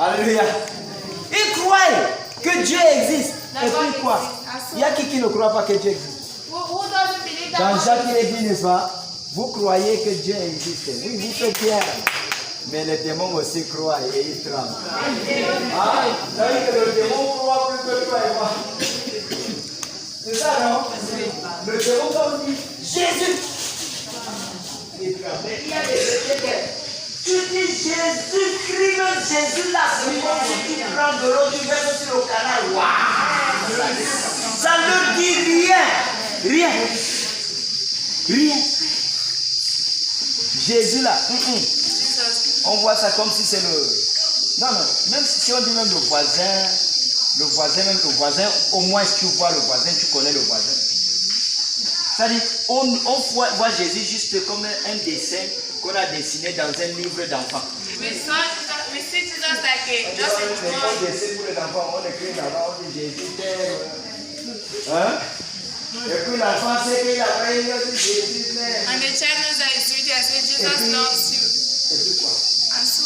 Alléluia. Ils croient que Dieu existe. Et puis quoi? Il y a qui ne croit pas que Dieu existe? Who doesn't believe that Dans God Jacques, il est exists? dit, n'est-ce pas? Vous croyez que Dieu existe. Oui, vous faites bien. Mais les démons aussi croient et ils tremblent. Ah, c'est-à-dire que le démon croit plus que toi et moi. C'est ça, non? Le démon, quand on dit Jésus, il tremble. Mais il y a des chrétiens. Tu dis Jésus-Christ, même Jésus là, c'est comme si tu prends de l'eau, tu verses sur le canal. Waouh! Ça ne leur dit rien. Rien. Rien. Jésus là, Jesus. on voit ça comme si c'est le... Non, non, même si on dit même le voisin, Le voisin, même le voisin, au moins si tu vois le voisin, tu connais le voisin. C'est-à-dire, on voit Jésus juste comme un dessin qu'on a dessiné dans un livre d'enfants. We see Jesus like a just a On small. dessine pour les enfants, on écrit là-bas, on dit Jésus t'aime. Hein? Et puis l'enfant sait qu'il a pris Jésus t'aime. And the child knows that it's written and says Jesus loves you. Et puis quoi? And so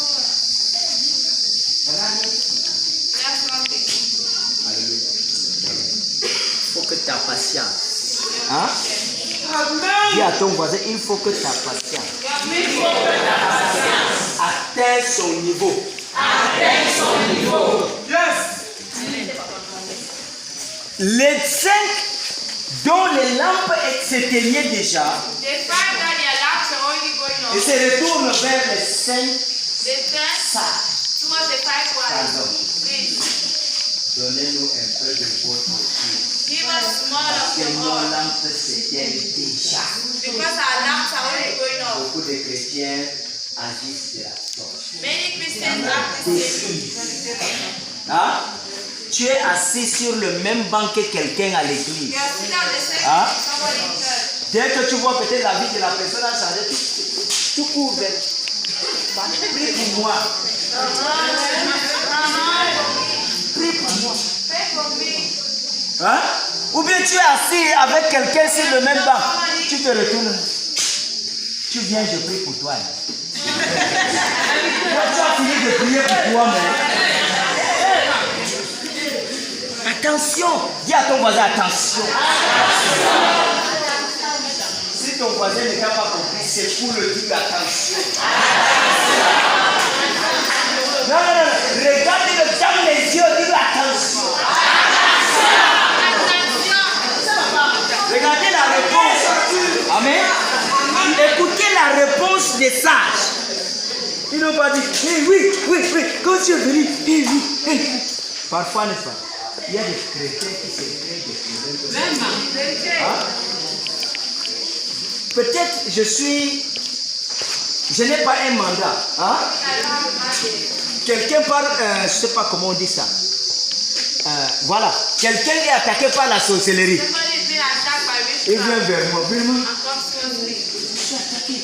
that's one thing. Il faut que ta patience. Hein? Dis à ton voisin, il faut que ta patience atteigne son niveau. Yes. Les 5 dont les lampes s'éteignaient déjà They find that their lamps are already going et on. se retournent vers les 5 They turn sages. towards the five Pardon. wise. Please Donnez-nous un peu de votre vie. give us more Parce of que your nos God. lampes s'éteignent déjà. Because our lamps are already going on. Beaucoup de chrétiens agissent de la torche. Many Christians are the same. Hein? Tu es assis sur le même banc que quelqu'un à l'église. You are sitting on the same Huh? with somebody in church. Dès que tu vois peut-être la vie de la personne a changé, tu cours vers. Prie pour moi. Prie pour moi. Pray for me. Hein? Ou bien tu es assis avec quelqu'un sur le même banc. Tu te retournes. Tu viens, je prie pour toi. Toi, tu as fini de prier pour toi, mais. Attention! Dis à ton voisin, attention! Si ton voisin n'est pas compris, c'est pour le dire attention. Non. Regarde-le dans les yeux, dis-lui attention. Regardez la réponse. Amen. Écoutez la réponse des sages. Ils n'ont pas dit, oui, quand tu es venu, oui. Parfois, n'est-ce pas? Il y a des chrétiens qui se créent des problèmes. Hein? Peut-être je n'ai pas un mandat. Hein? Quelqu'un par, je ne sais pas comment on dit ça. Voilà, quelqu'un est attaqué par la sorcellerie. Somebody is being attacked by Il vient witchcraft vers moi. Vraiment, and comes towards me. je suis attaqué.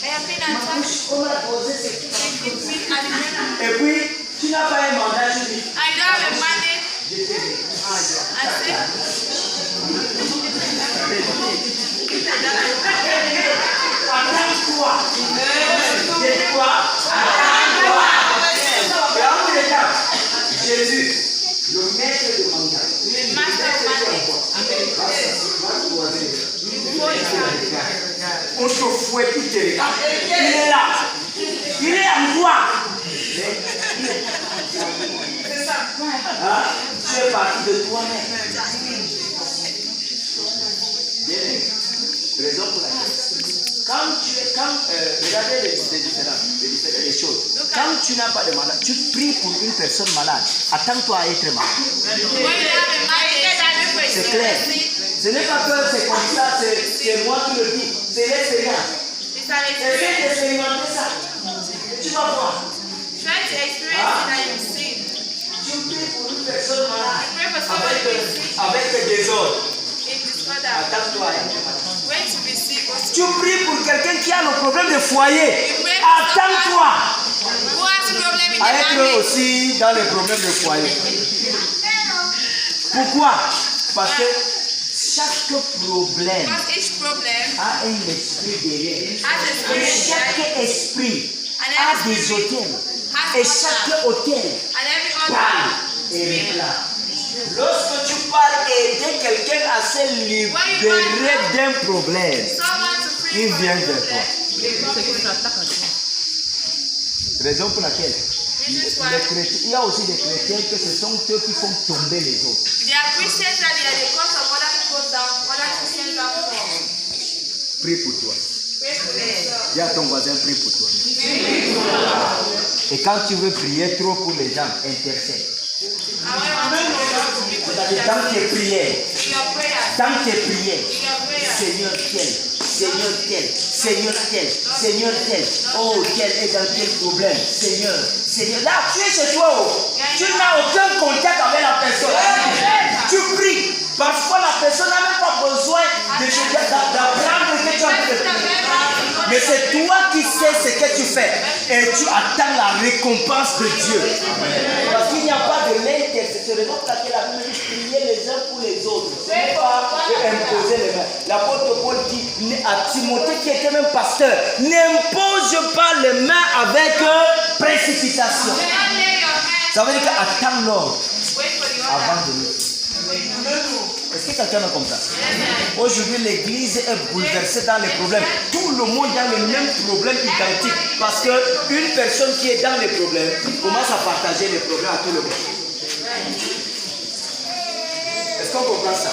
I have been Ma attacked. bouche, on m'a posé ces It's weak and it's Et puis, tu n'as pas un mandat, tu dis. I don't have a mandate. Je t'ai dit. I say, Attends-toi. J'ai dit quoi? Attends-toi. Et en tous les cas, Jésus, le maître de mandat. the master of mandate. Before you come. On te fouette, tu te regardes. Il est là. Il est en toi. Hein? Tu es parti de toi-même. Bien aimé. Raison pour laquelle. Regardez les choses. Quand tu n'as pas de malade, tu pries pour une personne malade. Attends-toi à être malade. When you have a mandate, pray for C'est a clair. sickness. Ce n'est pas que c'est comme ça, c'est moi qui le dis. C'est l'expérience. It's an Essaye experience. d'expérimenter ça. Et tu vas voir. Try to experience it and you see. Tu pries pour une personne malade. Pray for somebody who is sick Avec des désordres. in disorder. Attends-toi à être malade. When to be sick or Tu pries pour quelqu'un qui a le problème de foyer. You pray for Attends-toi who has problem in à the être marriage. aussi dans les problèmes de foyer. Pourquoi? Parce que chaque problème Because each problem a un esprit derrière. has a Et spirit chaque behind it. esprit And a every des spirit hôtels. has Et an altar. chaque hôtel And every parle altar et speaks. réclame. Lorsque tu parles et aider quelqu'un à se libérer d'un problème, Someone to pray il for vient a vers problem. toi. Raison pour laquelle Reasons why les chrétiens, il y a aussi des chrétiens que ce sont eux qui font tomber les autres. they are Christians that they are the cause of other people down, other Christians downfall. Prie pour toi. Pray for yourself. Dis à ton voisin, prie pour toi. Et quand tu veux prier trop pour les gens, intercède. And when you want to pray for people, C'est-à-dire dans tes prières, in your prayers, dans tes prières, in your prayers, Seigneur tel, Seigneur tel, Seigneur tel, Seigneur tel, oh tel est dans quel problème, Seigneur, Seigneur, là, tu es chez toi. Tu n'as aucun contact avec la personne. Tu pries. Parfois, la personne n'a même pas besoin d'apprendre ce que tu as fait. Mais c'est toi qui sais ce que tu fais. Et tu attends la récompense de Dieu. Parce qu'il n'y a pas de l'intercession. C'est pour laquelle la Bible dit prier les uns pour les autres. Ce n'est pas imposer les mains. L'apôtre Paul dit à Timothée, qui était même pasteur, n'impose pas les mains avec précipitation. Ça veut dire qu'attends l'ordre avant de nous. Est-ce que quelqu'un me comprend? Aujourd'hui, l'église est bouleversée dans les problèmes. Tout le monde a les mêmes problèmes identiques. Parce qu'une personne qui est dans les problèmes commence à partager les problèmes à tout le monde. Est-ce qu'on comprend ça?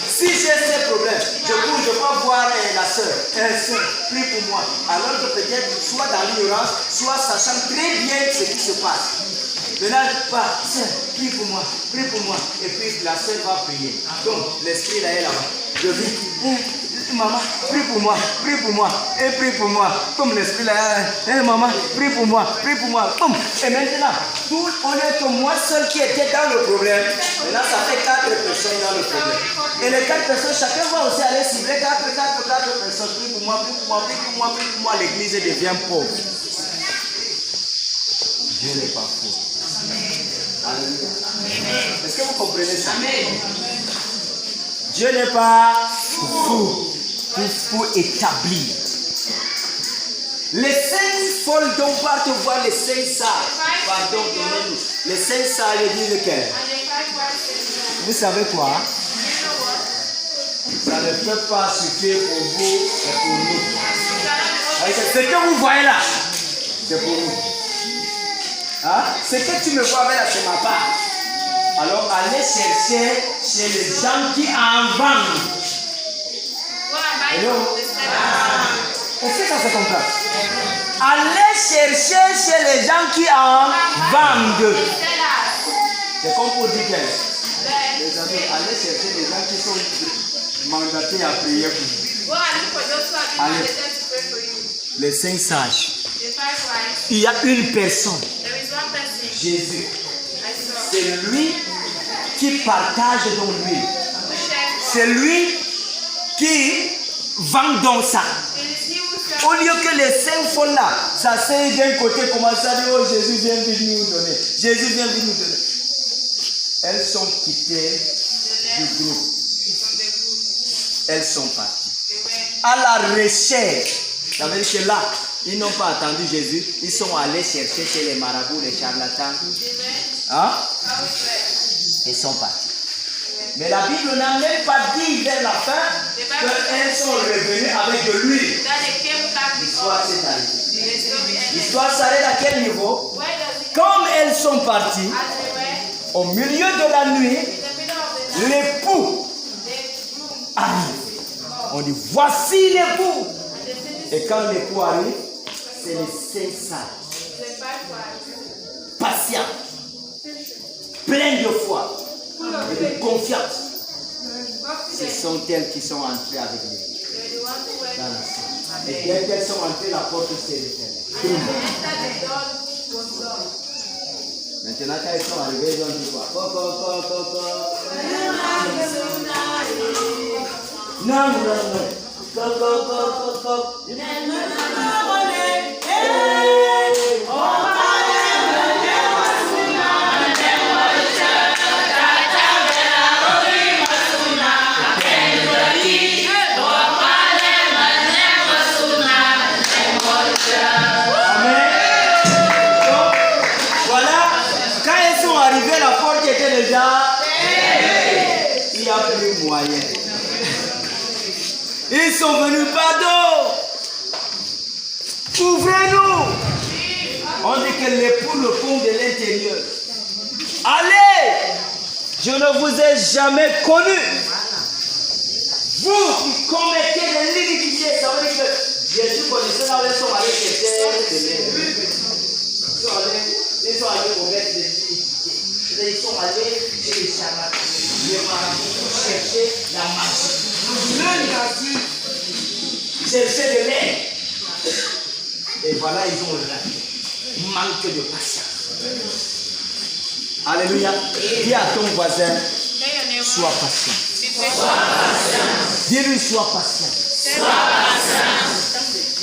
Si j'ai ces problèmes, je peux voir la soeur. Sœur, prie pour moi. Alors que peut-être, soit dans l'ignorance, soit sachant très bien ce qui se passe. Maintenant, pas, sœur, prie pour moi, et puis la sœur va prier. Donc, l'esprit là est là-bas. Je dis, maman, prie pour moi, et prie pour moi. Comme l'esprit là, maman, prie pour moi. Boum. Et maintenant, tout honnête que moi seul qui était dans le problème, maintenant ça fait 4 personnes dans le problème. Et les 4 personnes, chacun va aussi aller cibler 4 personnes. Prie pour moi, l'église devient pauvre. Dieu n'est pas fou. Alléluia. Est-ce que vous comprenez ça? Amen. Dieu n'est pas fou pour établir. Les 5 folles dont on va te voir, les 5 sages. Pardon, donnez-nous. Les 5 sages disent que. Vous savez quoi? Ça ne peut pas suffire pour vous et pour nous. Ce que vous voyez là, c'est pour nous. Hein? Ce que tu me vois avec là, c'est ma part. Alors, allez chercher chez les gens qui en vendent. Est-ce que ça se comprend? Allez chercher chez les gens qui en vendent. C'est comme pour dire que, les amis, allez chercher les gens qui sont mandatés à prier pour vous. Allez. Les 5 sages. Il y a une personne. Jésus. C'est lui qui partage dans lui. C'est lui qui vend dans ça. Au lieu que les 5 folles là, ça c'est d'un côté, commence à dire, oh Jésus vient de nous donner. Jésus vient de nous donner. Elles sont quittées du groupe. Elles sont parties. À la recherche. Ça veut dire que là, ils n'ont pas attendu Jésus. Ils sont allés chercher chez les marabouts, les charlatans. Hein? Ils sont partis. Mais la Bible n'a même pas dit vers la fin qu'elles sont revenues avec de l'huile. L'histoire s'est arrêtée. L'histoire s'arrête à quel niveau? Comme elles sont parties, au milieu de la nuit, l'époux arrive. On dit, voici l'époux. Et quand l'époux arrive, c'est les 5 sages. Patient. Plein de foi et de confiance. Ce sont elles qui sont entrées avec lui dans la salle. Et dès qu'elles sont entrées, la porte s'est refermée. Maintenant, quand elles sont arrivées, ils ont dit quoi? Non. Ils sont venus, pardon. Ouvrez-nous. On dit que l'époux le fond de l'intérieur. Allez, je ne vous ai jamais connu. Vous qui commettez des l'iniquité, ça veut dire que Jésus connaissait là où ils sont allés chercher. Ils sont allés commettre des l'iniquité. Ils sont allés chez les charlatans, les marabouts, pour chercher la magie. Chercher de l'air. Et voilà, ils ont raté. manque de patience. Alléluia. Dis à ton voisin, Tell your neighbor, sois patient. be patient. Dis-lui, sois patient. Say, be patient.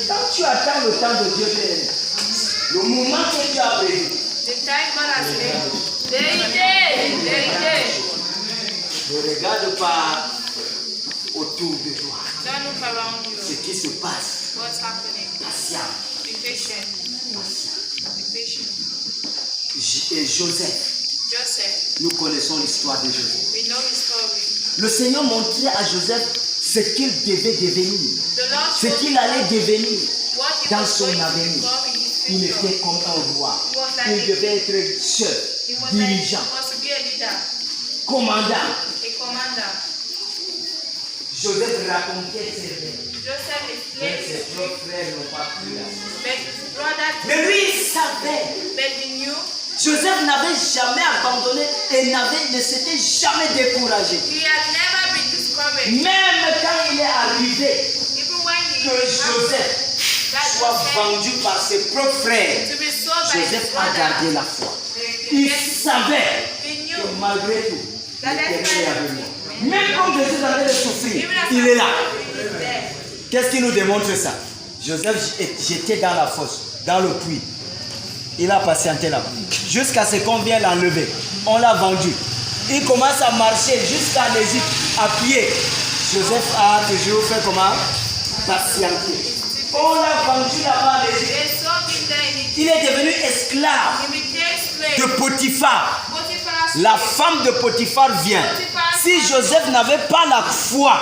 Quand tu attends le temps de Dieu, le moment que tu as prévu, The time God has made. There it is. ne regarde pas autour de toi Don't look around ce you. qui se passe. What's happening? Patient. Be patient. Be patient. Et Joseph, Joseph, nous connaissons l'histoire de Joseph. we know his story. Le Seigneur montrait à Joseph ce qu'il devait devenir, The Lord ce showed qu'il him allait devenir what he dans was son going to avenir. become in his Il future. était comme un roi. Il devait être chef, He was dirigeant, to be a leader, commandant. a commander. Joseph racontait ses rêves. Joseph Mais explained ses his dream, frères n'ont pas cru à ça. but his brother, Mais lui, il savait. but he knew Joseph n'avait jamais abandonné et ne s'était jamais découragé. he had never been discouraged. Même quand il est arrivé Even when he que Joseph soit vendu par ses propres frères, to be sold by his Joseph a gardé brother, la foi. Il savait he que knew malgré tout, that l'Éternel est avec moi. that's Même quand Jésus avait de souffrir, even as il est là. he is there. Qu'est-ce qui nous démontre ça? Joseph j'étais dans la fosse, dans le puits. Il a patienté là-bas. Jusqu'à ce qu'on vienne l'enlever. On l'a vendu. Il commence à marcher jusqu'à l'Égypte à pied. Joseph a toujours fait comment? Patienter. On l'a vendu là-bas à l'Égypte. They sold him there in Egypt. Il est devenu esclave He became de slave. Potiphar. Potiphar's La slave. femme de Potiphar vient. Si Joseph n'avait pas la foi,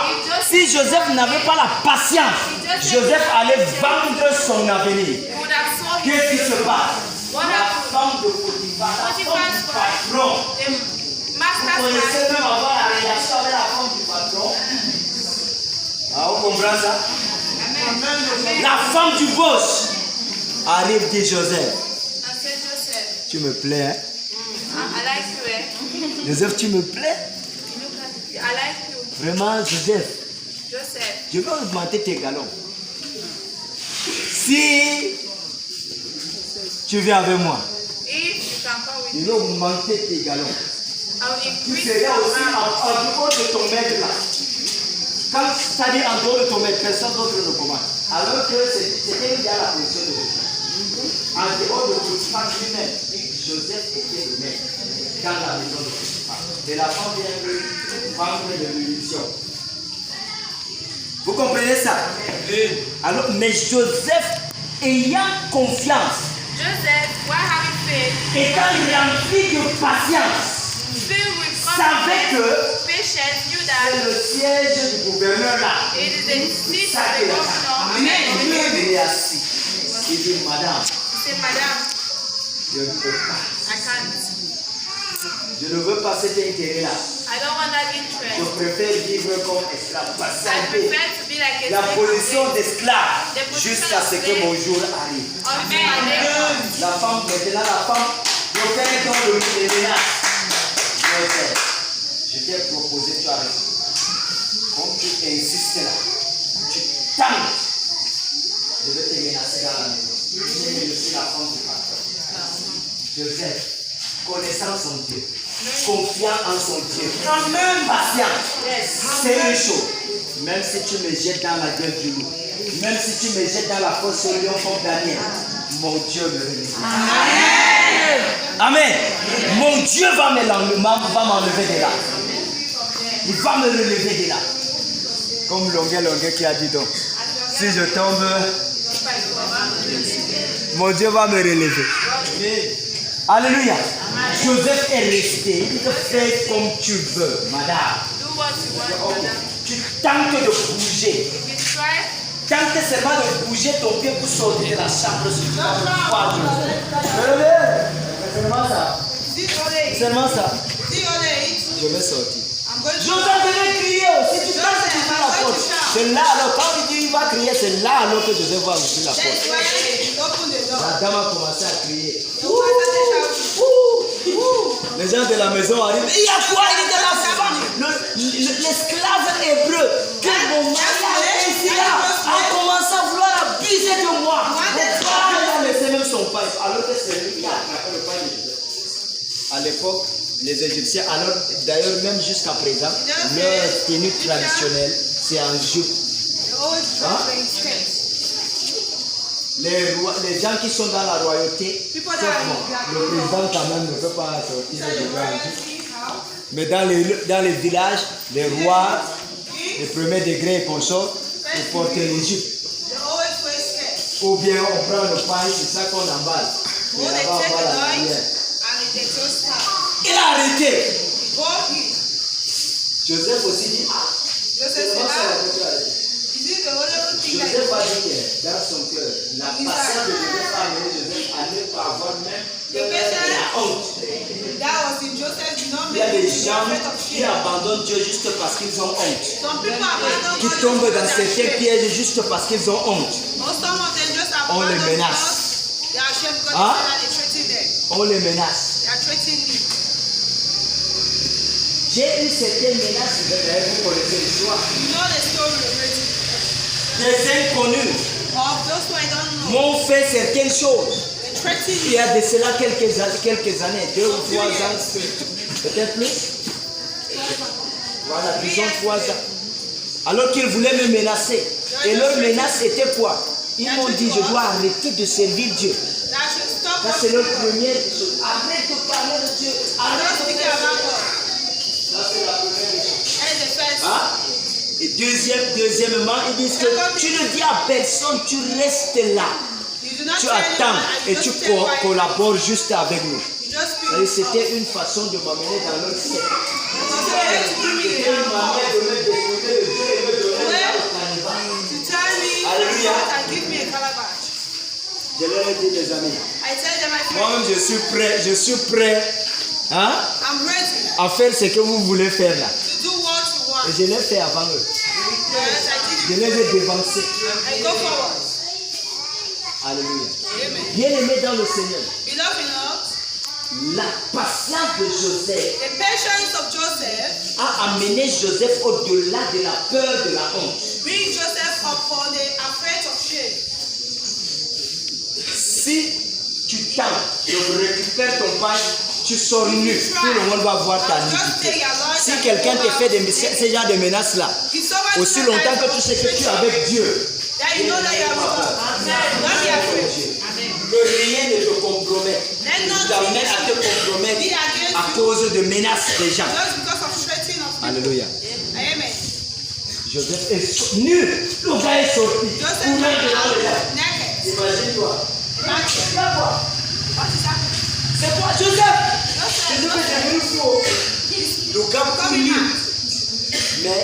si Joseph n'avait pas la patience, Joseph allait vendre son avenir. He would have sold him. Qu'est-ce qui se passe? What La happened? femme de Potiphar, la femme du patron. The Vous master's connaissez wife. même avoir la relation avec la femme du patron. Ah, on comprend ça? La femme du boss arrive, dit Joseph. I said, Joseph, Tu me plais, hein? I like you, eh? Joseph, tu me plais? Look at you. I like you. Vraiment, Joseph, Joseph, je vais augmenter tes galons. Si tu viens avec moi, if you can come with je me, vais augmenter tes galons. I will Tu increase seras your aussi amount. en dehors de ton maître là. Quand c'est-à-dire en dehors de ton maître, personne d'autre ne commande. Alors que c'était déjà la position de Joseph. En dehors de Potiphar lui-même, Joseph était le maître dans la maison de Potiphar. Et la femme vient de vendre de l'illusion. Vous comprenez ça? Alors, mais Joseph, ayant confiance, Joseph, while having faith, étant rempli de patience, filled with savait que confidence, patience, knew c'est that le siège du gouverneur là. it is the seat Ça of que the là. governor. Il est assis. Il dit, madame, He said, Madam, je ne peux pas. I can't. Je ne veux pas cet intérêt-là. I don't want that Je interest. préfère vivre comme esclave, I patienter. prefer to be like a La slave position until d'esclave The position jusqu'à ce of que slave. mon jour arrive. my day comes. La femme, maintenant la femme, le père dans le ménage. Joseph, je t'ai proposé, tu as raison. Comme tu insistes là, tu tentes. Je vais te menacer dans la maison. Je suis la femme du patron. Joseph, connaissant son Dieu, confiant en son Dieu, patient, c'est une chose. Même si tu me jettes dans la gueule du loup, même si tu me jettes dans la fosse au lion comme Daniel, mon Dieu me relèvera. Amen. Mon Dieu va m'enlever de là. Il va me relever de là. Comme Longuet qui a dit donc, si je tombe, mon Dieu va me relever. Alléluia. Joseph est resté. Il te fait comme tu veux, madame. Do what you want, Madam. Tu tentes de bouger. If you try, Tente seulement de bouger ton pied pour sortir de la chambre. Si tu vas voir Joseph. Seulement ça. Seulement ça. Je vais sortir. Joseph devait crier aussi. Tu penses que tu fais la porte. C'est là alors, quand il dit il va crier, c'est là alors que Joseph va ouvrir la porte. La dame a commencé à crier. Les gens de la maison arrivent. Il y a quoi? Il dit de la femme. L'esclave hébreu que mon mari a commencé à vouloir abuser de moi. Le alors que c'est lui qui a attrapé le pain de Joseph. À l'époque, les Égyptiens, alors d'ailleurs même jusqu'à présent, leur tenue traditionnelle, c'est en jupe. Hein? Les gens qui sont dans la royauté, le président quand même ne peut pas sortir de grand jupe. Mais dans les villages, les rois, les premiers degrés et consorts, ils portent les jupes. Ou bien on prend le pain, c'est ça qu'on emballe. Il a arrêté. Joseph aussi dit, comment ça va être arrêté? Joseph a dit que dans son cœur, la patience de Joseph a amené Joseph à ne pas avoir même la honte. Il y a des gens qui abandonnent Dieu juste parce qu'ils ont honte. Qui tombent dans certains pièges juste parce qu'ils ont honte. On les menace. Hein? On les menace. J'ai une certaine menace, vous connaissez l'histoire. Des inconnus m'ont fait certaines choses. Il y a de cela quelques années, 2 ou 3 ans, peut-être plus. Voilà, disons 3 ans. Alors qu'ils voulaient me menacer. Et leur menace était quoi? Ils m'ont dit, je dois arrêter de servir Dieu. Ça, c'est leur première chose. Arrête de parler de Dieu. Arrête de faire ça. Ça, c'est la première chose. Hein? Et deuxièmement, ils disent que tu ne dis à personne, tu restes là. Tu attends et tu collabores juste avec nous. Et c'était une façon de m'amener dans leur secte. C'était une manière de me détruire de Dieu et me donner dans le carnaval. Alléluia. Je leur ai dit, les amis, moi-même je suis prêt hein, à faire ce que vous voulez faire là. Et je l'ai fait avant eux. Je les ai dévancés. Alléluia. Bien aimé dans le Seigneur. La patience de Joseph a amené Joseph au-delà de la peur de la honte. Si tu tentes de récupérer ton pain, tu sors nu. Tout le monde va voir ta nudité. Si quelqu'un te fait ce genre de menaces-là, aussi longtemps que tu sais que tu es avec Dieu, que rien ne te compromet. Tu t'amènes à te compromettre à cause de menaces des gens. Alléluia. Joseph est nu. Le gars est sorti. Imagine-toi. C'est quoi Joseph? Joseph est devenu fou. Le gars est nu. Mais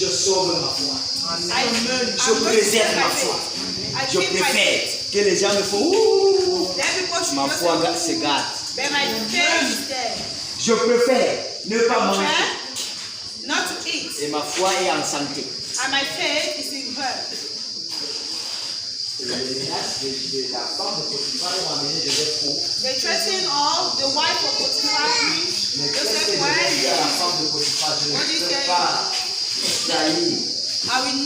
je sauve ma foi. Je préserve ma foi. Je préfère que les gens me font ouh. Ma foi se garde. Je préfère ne pas manger. Et ma foi est en santé. Les menaces de la femme de Potiphar ont amené Joseph fou. They threatened all the wife of Potiphar. Mais qu'est-ce que Joseph dit à la femme de Potiphar? Je ne peux pas trahir. I will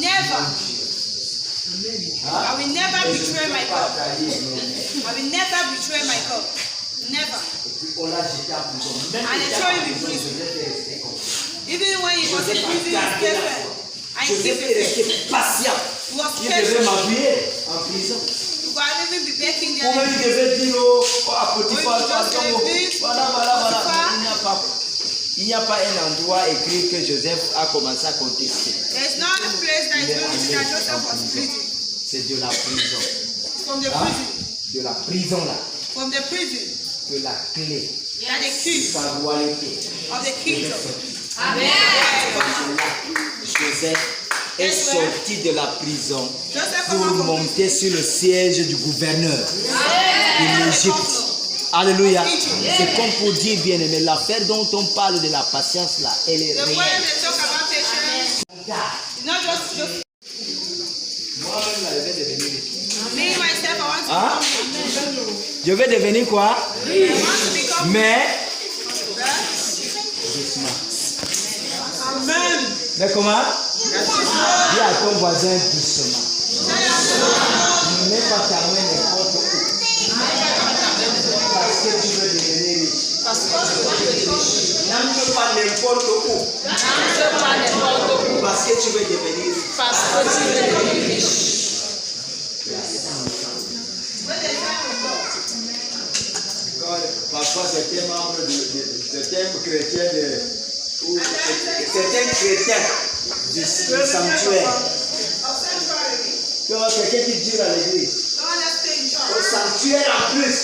never betray my God. I will never betray my God. Never. On l'a jeté en prison. And they throw him in prison. Even when he was in prison, he stayed there. Joseph est resté patient. He was Il devait m'appuyer en prison. You can even be begging them. Ou même il devait dire à Potiphar, il n'y a pas un endroit écrit que Joseph a commencé à contester. There's not a place that is written that Joseph was prison. C'est de la prison. From the prison. De la prison là. From the prison. De la clé. That the key Sa royauté. of the kingdom. Amen. Joseph est sorti de la prison pour monter sur le siège du gouverneur de l'Égypte. Alléluia. C'est comme pour dire, bien aimé, l'affaire dont on parle de la patience là, elle est réelle. Moi-même là, je vais devenir riche. Hein? Je vais devenir quoi? Mais doucement. Amen. Mais comment? Dis à ton voisin doucement. Ne mets pas ta main n'importe où. Parce que tu veux devenir riche. Parce que tu veux devenir riche. N'entre pas n'importe où. N'entre pas n'importe où. Parce que tu veux devenir riche. Parce que tu veux devenir riche. Parfois, certains membres certains chrétiens Ou certains chrétiens du sanctuaire. Quelqu'un qui dure à l'église. Au sanctuaire en plus.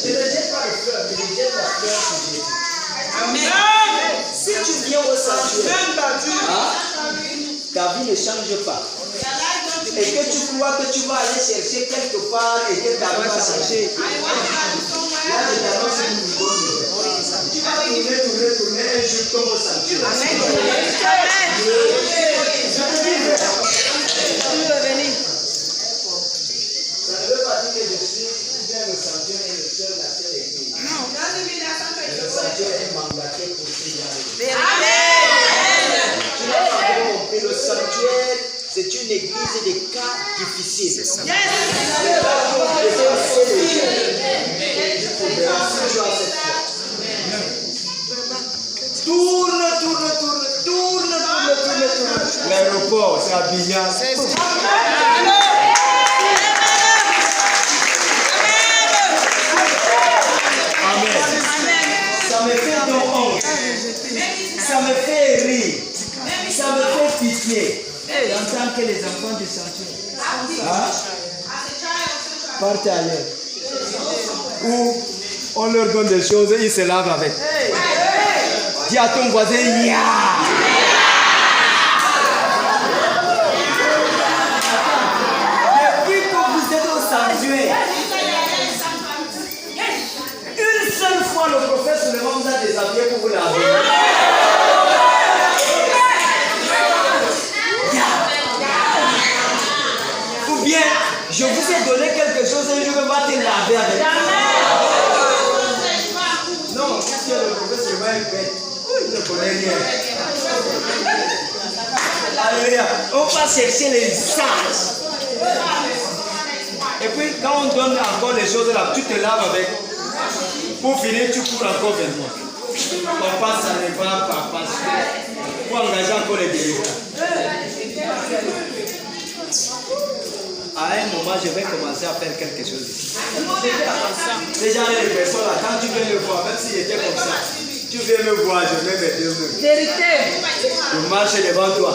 Je ne jette pas les fleurs, mais je jette la fleur sur Jésus. Si tu viens au sanctuaire, ta vie ne change pas. Et que tu crois que tu vas aller chercher quelque part et que ta vie va changer. Là, je t'annonce une bonne nouvelle. Tu vas tourner un jour comme au sanctuaire. Ça ne veut pas dire que je suis bien le sanctuaire et le seul, la seule église. Le sanctuaire est mandaté pour ces gens. Tu n'as pas encore compris, le sanctuaire, c'est une église des cas difficiles. C'est ça. Tourne. L'aéroport, c'est Abidjan. Amen. Ça me fait donc honte. Ça me fait rire. Ça me fait pitié d'entendre que les enfants du sanctuaire Partent ailleurs. Ou on leur donne des choses et ils se lavent avec. Dis à ton voisin, ya! Depuis que vous êtes au sanctuaire, une seule fois le prophète Suleiman vous a déshabillé pour vous laver. Ou bien, je vous ai donné quelque chose et je vais pas te laver avec. Non, qu'est-ce que le prophète Suleiman fait? Il ne connaît rien. Alléluia. On va chercher les sages. Et puis, quand on donne encore les choses là, tu te laves avec. Pour finir, tu cours encore vers moi. Papa, ça ne va pas passer. Pour engager encore les délicats. À un moment, je vais commencer à faire quelque chose ici. Déjà, les personnes là, quand tu viens me voir, même s'il était comme ça, tu viens me voir, je mets mes deux mains. Vérité. Je marche devant toi.